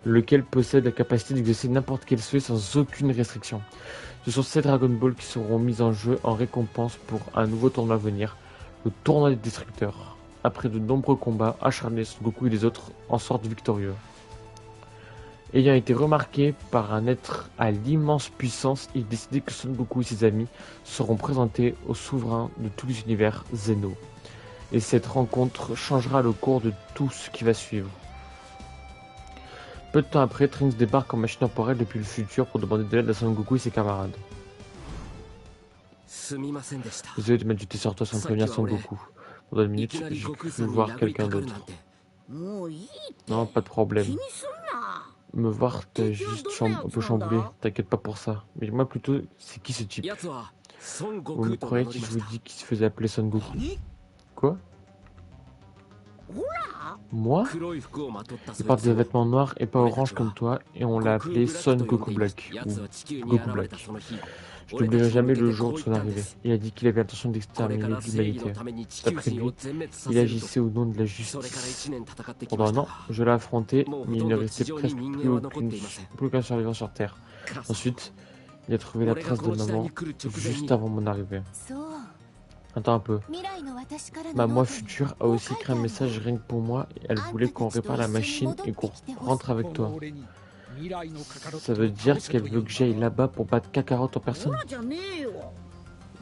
lequel possède la capacité d'exaucer n'importe quel souhait sans aucune restriction. Ce sont ces Dragon Ball qui seront mis en jeu en récompense pour un nouveau tournoi à venir, le tournoi des destructeurs. Après de nombreux combats acharnés, Son Goku et les autres en sortent victorieux. Ayant été remarqué par un être à l'immense puissance, il décide que Son Goku et ses amis seront présentés au souverain de tous les univers, Zeno. Et cette rencontre changera le cours de tout ce qui va suivre. Peu de temps après, Trunks débarque en machine temporelle depuis le futur pour demander de l'aide à Son Goku et ses camarades. Désolé de m'être jeté sur toi sans prévenir Son Goku. Pendant une minute, j'ai cru voir quelqu'un d'autre. もういいって Non, pas de problème. 気にすんな。 Me voir, t'as juste un peu chamboulé. T'inquiète pas pour ça. Mais moi plutôt, c'est qui ce type? Vous me croyez si je vous dis qu'il se faisait appeler Son Goku? Quoi? ほら Moi? 黒い服をまとったそ Il い porte つ des を vêtements noirs et pas orange comme toi, et on l'a appelé Son Goku Black, 奴 ou は地球に Goku 現れ Black. たその日 Je 俺た n'oublierai ちに向 jamais け le て jour こ de う son 言ったんで arrivée. す Il a dit qu'il avait l'intention これか d'exterminer ら正義の l'humanité. ために地球 D'après 人を lui, 全滅さ il せると agissait au nom de la それから justice. 1年戦ってき Pendant ま un した an, が je l'ai affronté, もう mais ほ il と ne んど restait 地上に presque 人 plus 間は残っていません plus aucun survivant sur Terre. 母さん Ensuite, il a trouvé la 俺が trace こ de の時代 maman に来る直前 juste に avant mon arrivée. そう Attends un peu. 未来の私からの Ma ノ moi ートに future a aussi écrit un message rien que pour moi et elle voulait qu'on répare la machine et qu'on rentre avec こ toi. の俺に未来のカカロッ Ça ト veut を dire 倒せ qu'elle とい veut う que の j'aille か là-bas pour battre Kakarot en ほ personne. らじゃねえよ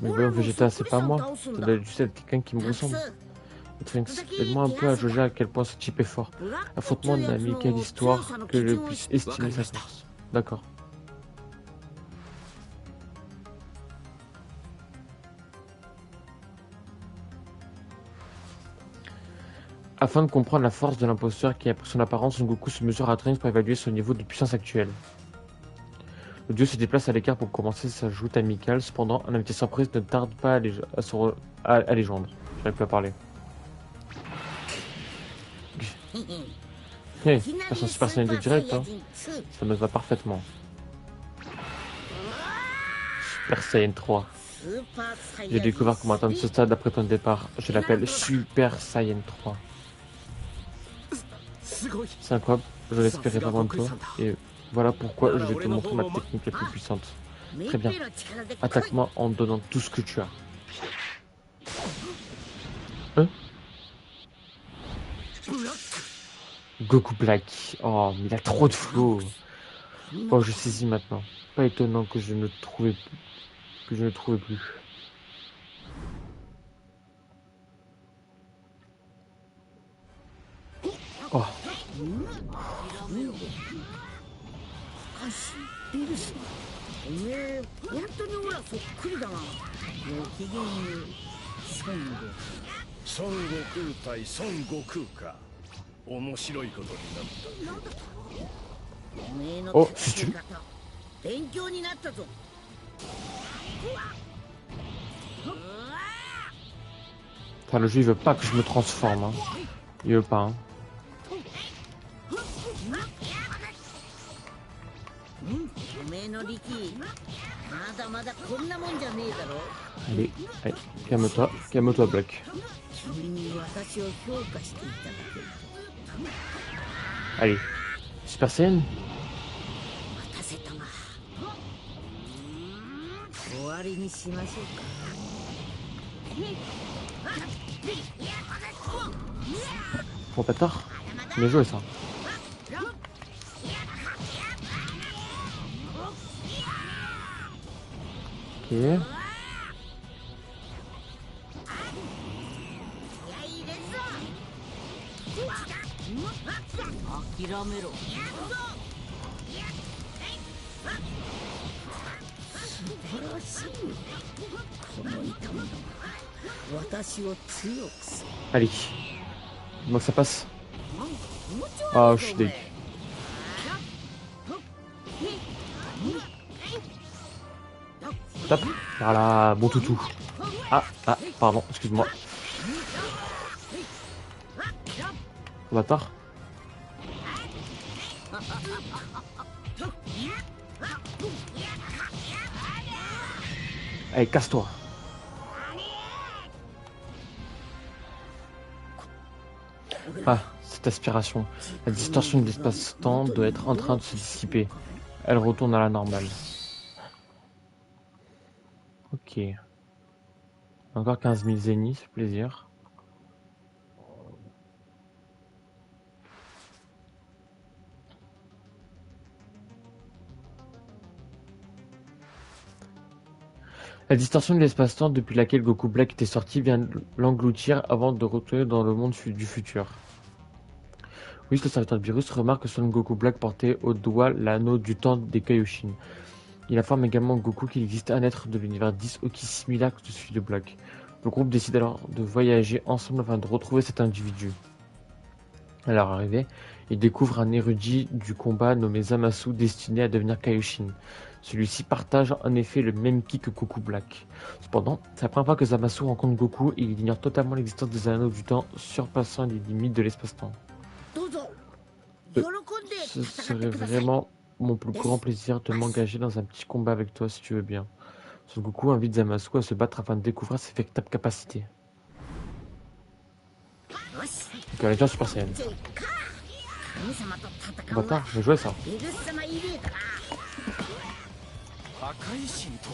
Mais voyons Vegeta, c'est pas moi. Ça doit juste être quelqu'un qui me ressemble. Et Trunks, aide-moi un peu à jauger à quel point ce type est fort. Affronte-moi n'a mis quelle histoire que je puisse estimer sa force. D'accord. Afin de comprendre la force de l'imposteur qui a pris son apparence, Son Goku se mesure à Trunks pour évaluer son niveau de puissance actuel. Le dieu se déplace à l'écart pour commencer sa joute amicale, cependant, un invité surprise ne tarde pas à les joindre. J'arrive plus à parler. Hé, personne Super Saiyan de direct, hein. Ça me va parfaitement. Super Saiyan 3. J'ai découvert comment atteindre ce stade après ton départ. Je l'appelle Super Saiyan 3. すごい C'est incroyable, je l'espérais pas moins de toi. Et voilà pourquoi je vais te montrer ma technique la plus puissante. Très bien. Attaque-moi en donnant tout ce que tu as. Hein? Goku Black. Oh, mais il a trop de flow. Oh, je saisis maintenant. Pas étonnant que je ne trouvais plus. Oh. ビルスおめえ本当にほらそっくりだなご機嫌に孫悟孫悟空対孫悟空か面白いことになった おめえのお戦い方勉強になったぞ Enfin, le jeu il veut pas que je me transforme. Hein. Il veut pas. Hein. おめえの力まだまだこんなもんじゃねえだろ Allez, allez, calme-toi, Black. 君に私を評価していただける Allez, Super Saiyan. と待たせたが終わりにしましょうか Bon bâtard. Bien joué ça. Ok. 気合い入れるぞ 諦めろ素晴らしいこの痛みが私を強くする Allez. Moi que ça passe. Ah, je suis dégueu. Tape. Voilà, bon toutou. Ah, pardon, excuse-moi. Bâtard. Allez, casse-toi. Ah, cette aspiration. La distorsion de l'espace-temps doit être en train de se dissiper. Elle retourne à la normale. Ok. Encore 15 000 zéniths, c'est plaisir. La distorsion de l'espace-temps depuis laquelle Goku Black était sorti vient l'engloutir avant de retourner dans le monde du futur. Oui, le serviteur de Beerus remarque que Son Goku Black portait au doigt l'anneau du temps des Kaioshin. Il informe également Goku qu'il existe un être de l'univers 10 aussi similaire que celui de Black. Le groupe décide alors de voyager ensemble afin de retrouver cet individu. À leur arrivée, ils découvrent un érudit du combat nommé Zamasu destiné à devenir Kaioshin. Celui-ci partage en effet le même ki que Goku Black. Cependant, c'est la première fois que Zamasu rencontre Goku et il ignore totalement l'existence des anneaux du temps, surpassant les limites de l'espace-temps. Ce serait vraiment mon plus grand plaisir de m'engager dans un petit combat avec toi si tu veux bien. Son Goku invite Zamasu à se battre afin de découvrir ses véritables capacités. Donc la Légion Super Saiyan. Bâtard, je vais jouer ça. 破壊神と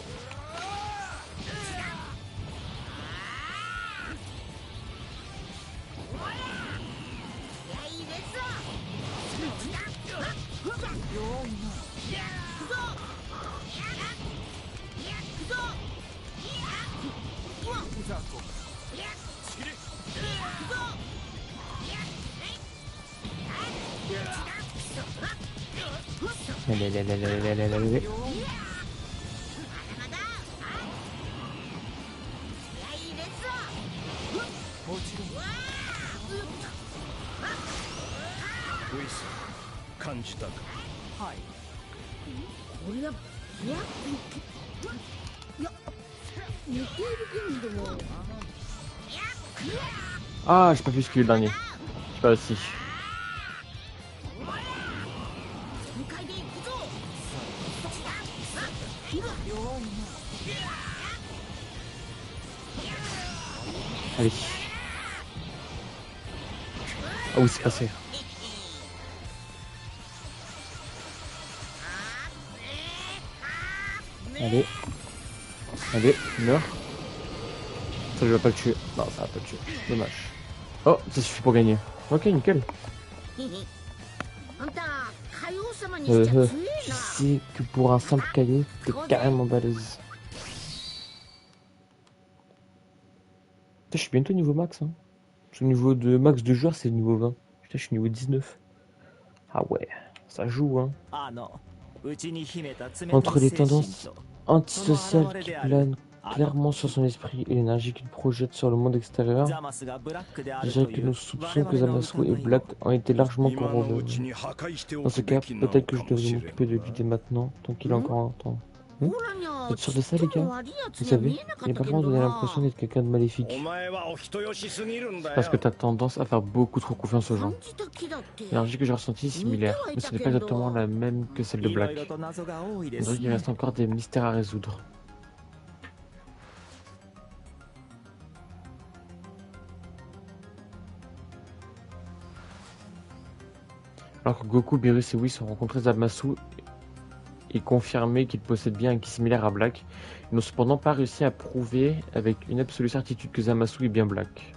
ウィス感じたか。はい。これはブラックいや似ているけれども Ah, j'ai pas vu ce qu'il y a eu le dernier. Je sais pas aussi. Allez. Ah oui, c'est passé. Allez. Allez, meurs. Ça, je vais pas le tuer. Non, ça va pas le tuer. Dommage. Oh, ça suffit pour gagner. Ok, nickel. Je sais que pour un simple caillou, t'es carrément balèze. Putain, je suis bientôt niveau max. Hein. Au niveau de max de joueur, c'est le niveau 20. Putain, je suis niveau 19. Ah ouais, ça joue, hein. Entre les tendances antisociales qui planent clairement sur son esprit et l'énergie qu'il projette sur le monde extérieur, je dirais que nos soupçons que Zamasu et Black ont été largement corroborés. Dans ce cas, peut-être que je devrais m'occuper de lui dès maintenant, tant qu'il est encore en temps. Vous êtes sûr de ça, les gars? Vous savez, il n'est pas bon de donner l'impression d'être quelqu'un de maléfique. C'est parce que t'as tendance à faire beaucoup trop confiance aux gens. L'énergie que j'ai ressentie est similaire, mais ce n'est pas exactement la même que celle de Black. On dirait qu'il reste encore des mystères à résoudre. Alors que Goku, Beerus et Whis ont rencontré Zamasu et confirmé qu'ils possèdent bien un ki similaire à Black, ils n'ont cependant pas réussi à prouver avec une absolue certitude que Zamasu est bien Black.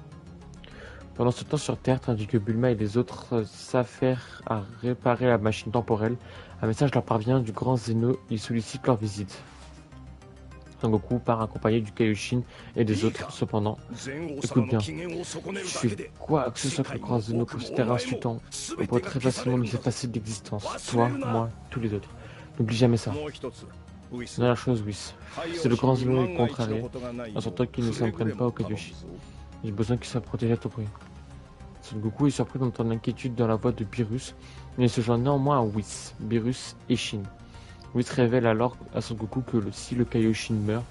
Pendant ce temps sur Terre, tandis que Bulma et les autres s'affairent à réparer la machine temporelle, un message leur parvient du grand Zeno, ils sollicitent leur visite. Son Goku part accompagné du Kaioshin et des autres, cependant. Écoute bien, je fais quoi que ce soit que le grand Zeno considère insultant, on pourrait très facilement nous effacer de l'existence. Toi, moi, tous les autres. N'oublie jamais ça. Dernière chose, Whis. C'est le grand Zeno est contrarié, en sortant qu'il ne s'en prenne pas au Kaioshin. J'ai besoin qu'il soit protégé à tout prix. Son Goku est surpris d'entendre l'inquiétude dans la voix de Beerus, mais il se joint néanmoins à Whis, Beerus et Shin. Whis révèle alors à Son Goku que si le Kaioshin meurt,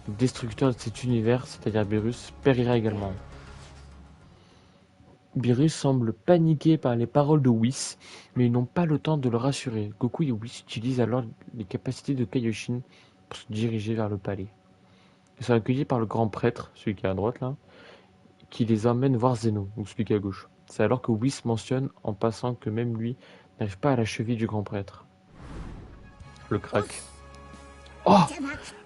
le destructeur de cet univers, c'est-à-dire Beerus, périra également. Beerus semble paniqué par les paroles de Whis, mais ils n'ont pas le temps de le rassurer. Goku et Whis utilisent alors les capacités de Kaioshin pour se diriger vers le palais. Ils sont accueillis par le grand prêtre, celui qui est à droite là, qui les emmène voir Zeno, ou celui qui est à gauche. C'est alors que Whis mentionne en passant que même lui n'arrive pas à la cheville du grand prêtre. Le crack. Oh,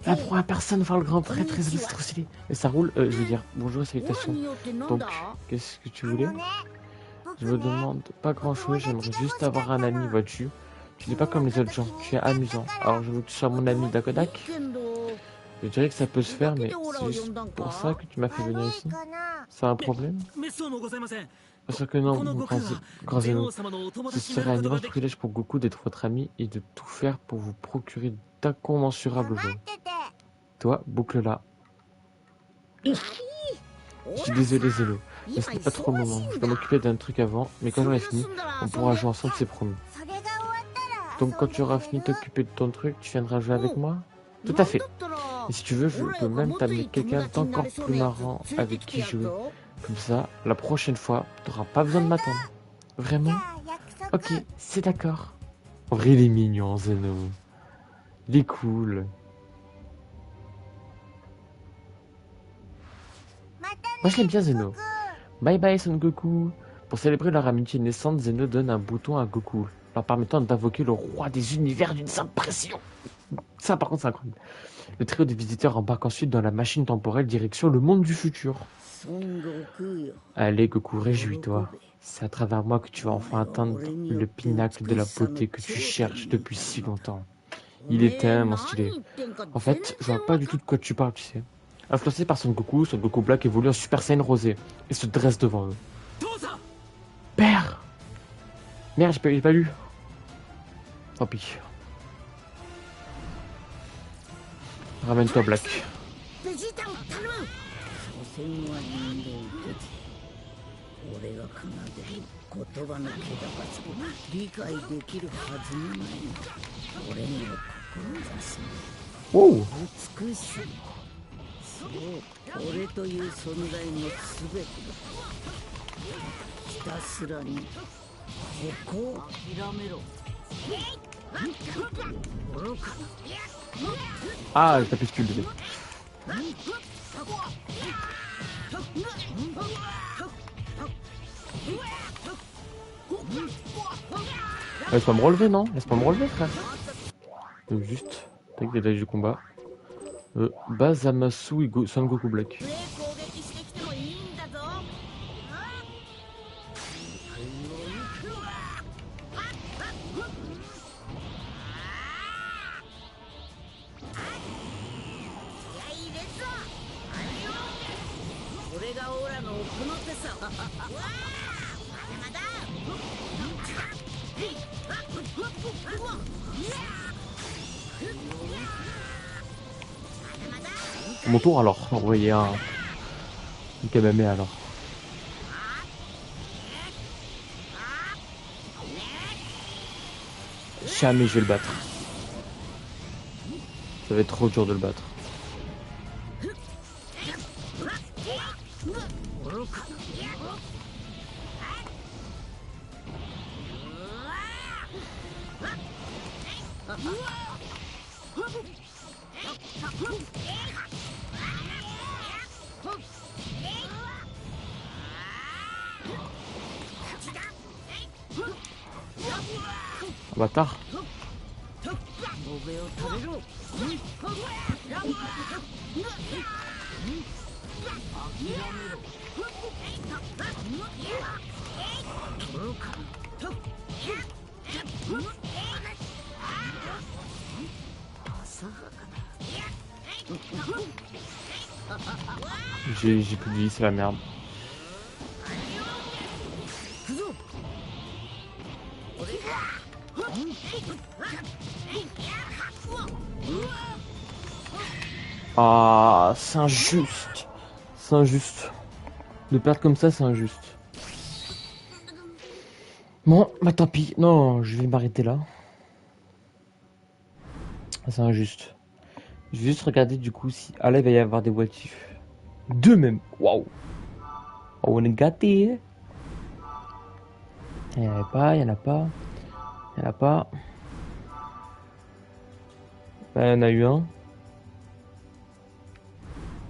la première personne voir le grand prêtre, c'est trop stylé. Et ça roule, je veux dire, bonjour et salutations. Donc, qu'est-ce que tu voulais? Je me demande pas grand chose, j'aimerais juste avoir un ami, vois-tu. Tu n'es pas comme les autres gens, tu es amusant. Alors je veux que tu sois mon ami, d'accord? Je dirais que ça peut se faire, mais c'est juste pour ça que tu m'as fait venir ici. C'est un problème? Parce que non, grand Zeno. Ce serait un immense privilège pour Goku d'être votre ami et de tout faire pour vous procurer d'incommensurables jeux. Toi, boucle-la. Je suis désolé, Zeno, mais ce n'est pas trop le moment. Je dois m'occuper d'un truc avant, mais quand j'aurai fini, on pourra jouer ensemble, c'est promis. Donc quand tu auras fini de t'occuper de ton truc, tu viendras jouer avec moi? Tout à fait. Et si tu veux, je peux même t'amener quelqu'un d'encore plus marrant avec qui jouer. Comme ça, la prochaine fois, tu n'auras pas besoin de m'attendre. Vraiment? Ok, c'est d'accord. En vrai, il est mignon, Zeno. Il est cool. Moi, je l'aime bien, Zeno. Bye bye, Son Goku. Pour célébrer leur amitié naissante, Zeno donne un bouton à Goku, leur permettant d'invoquer le roi des univers d'une simple pression. Ça, par contre, c'est incroyable. Le trio de visiteurs embarque ensuite dans la machine temporelle direction le monde du futur. 孫悟空よ Allez, Goku, réjouis-toi. C'est à travers moi que tu vas enfin atteindre le pinacle de la beauté que tu cherches depuis si longtemps. Il est tellement stylé. En fait, je vois pas du tout de quoi tu parles, tu sais. Influencé par Son Goku Black évolue en Super Saiyan Rosé et se dresse devant eux. Père! Merde, j'ai pas lu. Tant pis. Ramène-toi, Black. ベジータを頼む所詮は人間たち俺が奏でる言葉の気高さを理解できるはずもない俺の志Oh! 美しさそう俺という存在の全てひたすらにここを諦めろ愚かな Ah, le tapuscule, bébé. Laisse-moi me relever, non? Laisse-moi me relever, frère. Donc juste, tac, détail du combat. Bazamasu et Son Goku Black. 上攻撃してきてもいいんだぞ 俺がオーラのこの手さまだまだ Mon tour alors, envoyer un Kamame alors. Jamais je vais le battre. Ça va être trop dur de le battre. Bâtard. J'ai plus de vie, c'est la merde. Ah, c'est injuste. C'est injuste. De perdre comme ça, c'est injuste. Bon, bah tant pis. Non, je vais m'arrêter là. C'est injuste. Je vais juste regarder du coup si... Ah là, il va y avoir des what if. Deux même. Waouh. Oh, on est gâté. Il n'y en a pas, il n'y en a pas. Il n'y en a pas. Bah, il y en a eu un.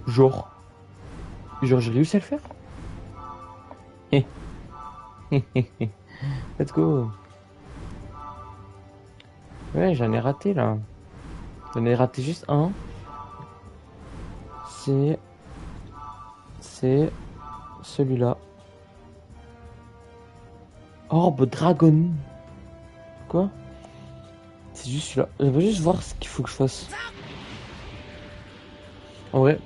Genre, j'ai réussi à le faire. Let's go. Ouais, j'en ai raté là. J'en ai raté juste un. C'est celui-là. Orbe Dragon. Quoi? C'est juste celui-là. Je vais juste voir ce qu'il faut que je fasse. En vrai,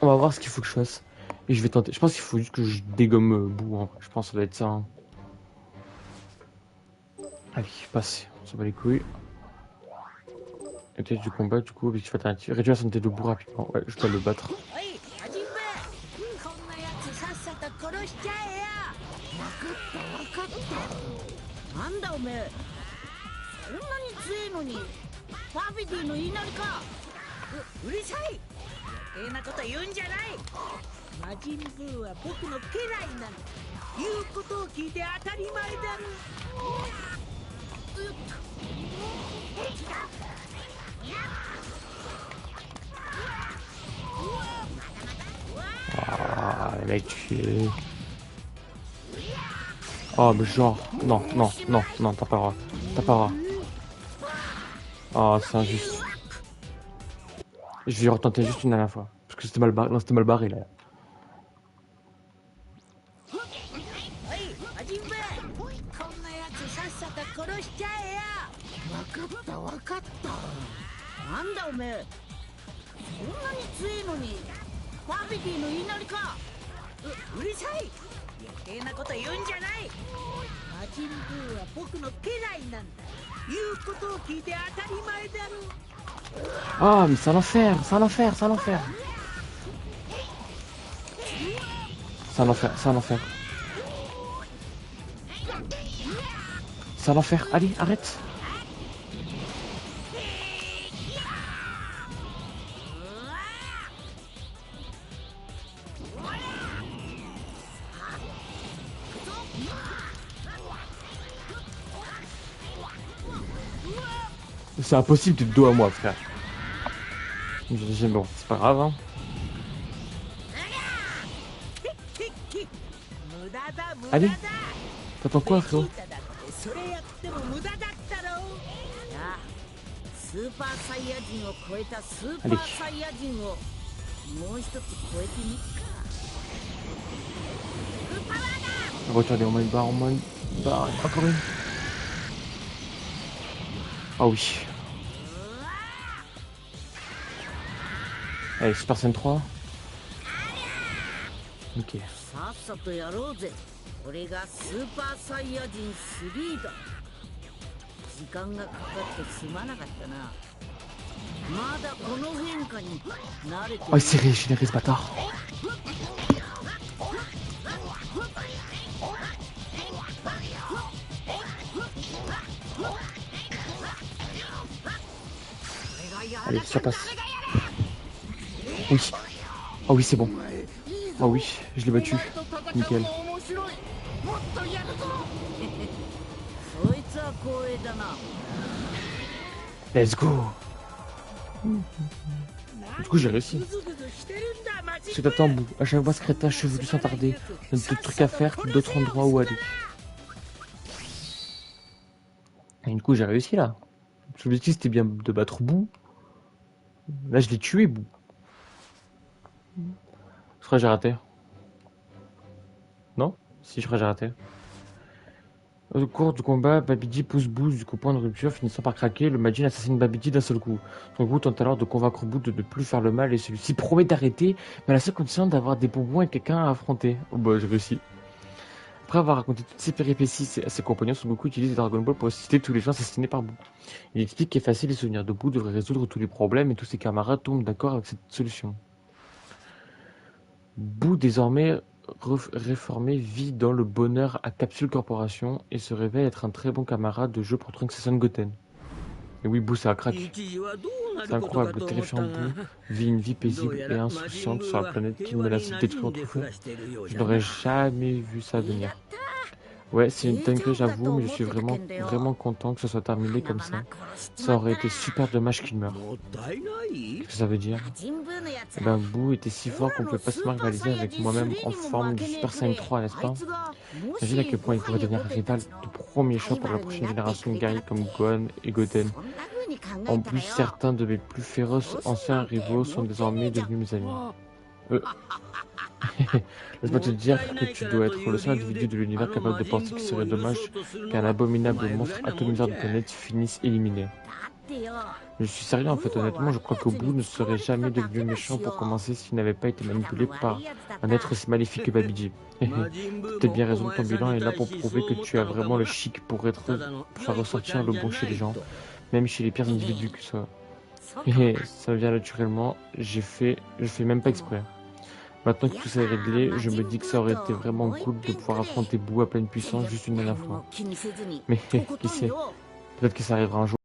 on va voir ce qu'il faut que je fasse. Et je vais tenter. Je pense qu'il faut juste que je dégomme bout. Hein. Je pense que ça va être ça. Hein. Allez, passe. On s'en bat les couilles. Et peut-être du combat, du coup, avec alternative. Réduire la santé de bout rapidement. Ouais, je dois le battre. こんなやつさっさと殺しちゃえよ分かった分かったなんだおめえそんなに強えのにパビディの言いなりかうるさい余計なこと言うんじゃない魔人ブーは僕の家来なの言うことを聞いて当たり前だろ。Ah, les mecs, tu... Oh, mais genre... Non, non, non, non, t'as pas le droit. T'as pas le droit. Oh, c'est injuste. Je vais retenter juste une dernière fois. Parce que c'était mal barré. Non, c'était mal barré, là. はじめ、こんなやつさっさと殺しちゃえや。分かった分かった。なんだおめえ、そんなに強いのにバビディの言いなりか。うるさい、余計なこと言うんじゃない。マジンブーは僕の家来なんだ。言うことを聞いて当たり前だろ。Ah, mais c'est un enfer, c'est un enfer, c'est un enfer. C'est un enfer, c'est un enfer. C'est un enfer. Allez, arrête. C'est impossible de dos à moi, frère. Bon, c'est pas grave, hein. Allez, t'attends quoi, frérot? それやっても無駄だったろ。スーパーサイヤ人を超えたスーパーサイヤ人をもう一つ超えてみっか。 Regardez, en mode barre, en mode barre. Encore une. Ah oui. Allez, Super Saiyan 3. Ok. さっさとやろうぜ。これがスーパーサイヤ人3だ。時間がかかってすまなかったな。まだこの変化に慣れて Oh, il s'est régénéré ce bâtard. Allez, ça passe. Oui. Oh oui, c'est bon. Oh oui, je l'ai battu. Nickel. そいつは光栄だな。 Let's go. Du coup, j'ai réussi. ぐずぐずしてるんだ、マジン C'est t'attends bout. À chaque fois, secrétaire chevelu sans tarder. On a d'autres trucs à faire, d'autres endroits où aller. Et du coup, j'ai réussi là. L'objectif, c'était bien de battre Boo. Là, je l'ai tué, Boo. Je crois que j'ai raté. Non? Si, je crois que j'ai raté. Au cours du combat, Babidi pousse Boo jusqu'au point de rupture, finissant par craquer. Le Majin assassine Babidi d'un seul coup. Son goût tente alors de convaincre Boo de ne plus faire le mal et celui-ci promet d'arrêter, mais à la seule condition d'avoir des bonbons et quelqu'un à affronter. Oh bah, j'ai réussi. Après avoir raconté toutes ses péripéties à ses compagnons, Son Goku utilise Dragon Ball pour ressusciter tous les gens assassinés par Boo. Il explique qu'effacer les souvenirs de Boo devrait résoudre tous les problèmes et tous ses camarades tombent d'accord avec cette solution. Boo, désormais réformé, vit dans le bonheur à Capsule Corporation et se révèle être un très bon camarade de jeu pour Trunks et Son Goten. Et oui, Boo, c'est un crack. C'est incroyable, le terrifiant Boo vit une vie paisible et insouciante sur la planète qu'il menace de détruire autrefois. Je n'aurais jamais vu ça venir. Ouais, c'est une dinguerie, j'avoue, mais je suis vraiment content que ce soit terminé comme ça. Ça aurait été super dommage qu'il meure. Qu'est-ce que ça veut dire? Eh ben, Boo était si fort qu'on pouvait pas se rivaliser avec moi-même en forme du Super Saiyan 3, n'est-ce pas? Imagine à quel point il pourrait devenir un rival de premier choix pour la prochaine génération de guerriers comme Gohan et Goten. En plus, certains de mes plus féroces anciens rivaux sont désormais devenus mes amis. Laisse-moi te dire que tu dois être le seul individu de l'univers capable de penser qu'il serait dommage qu'un abominable monstre atomiseur de planète finisse éliminé. Je suis sérieux en fait, honnêtement, je crois que Boo ne serait jamais devenu méchant pour commencer s'il n'avait pas été manipulé par un être aussi maléfique que Babidi. Tu as peut-être bien raison, ton bilan est là pour prouver que tu as vraiment le chic pour faire ressortir le bon chez les gens, même chez les pires individus que ce soit. Et ça vient naturellement, je fais même pas exprès. Maintenant que tout ça est réglé, je me dis que ça aurait été vraiment cool de pouvoir affronter Boo à pleine puissance juste une dernière fois. Mais qui sait, peut-être que ça arrivera un jour.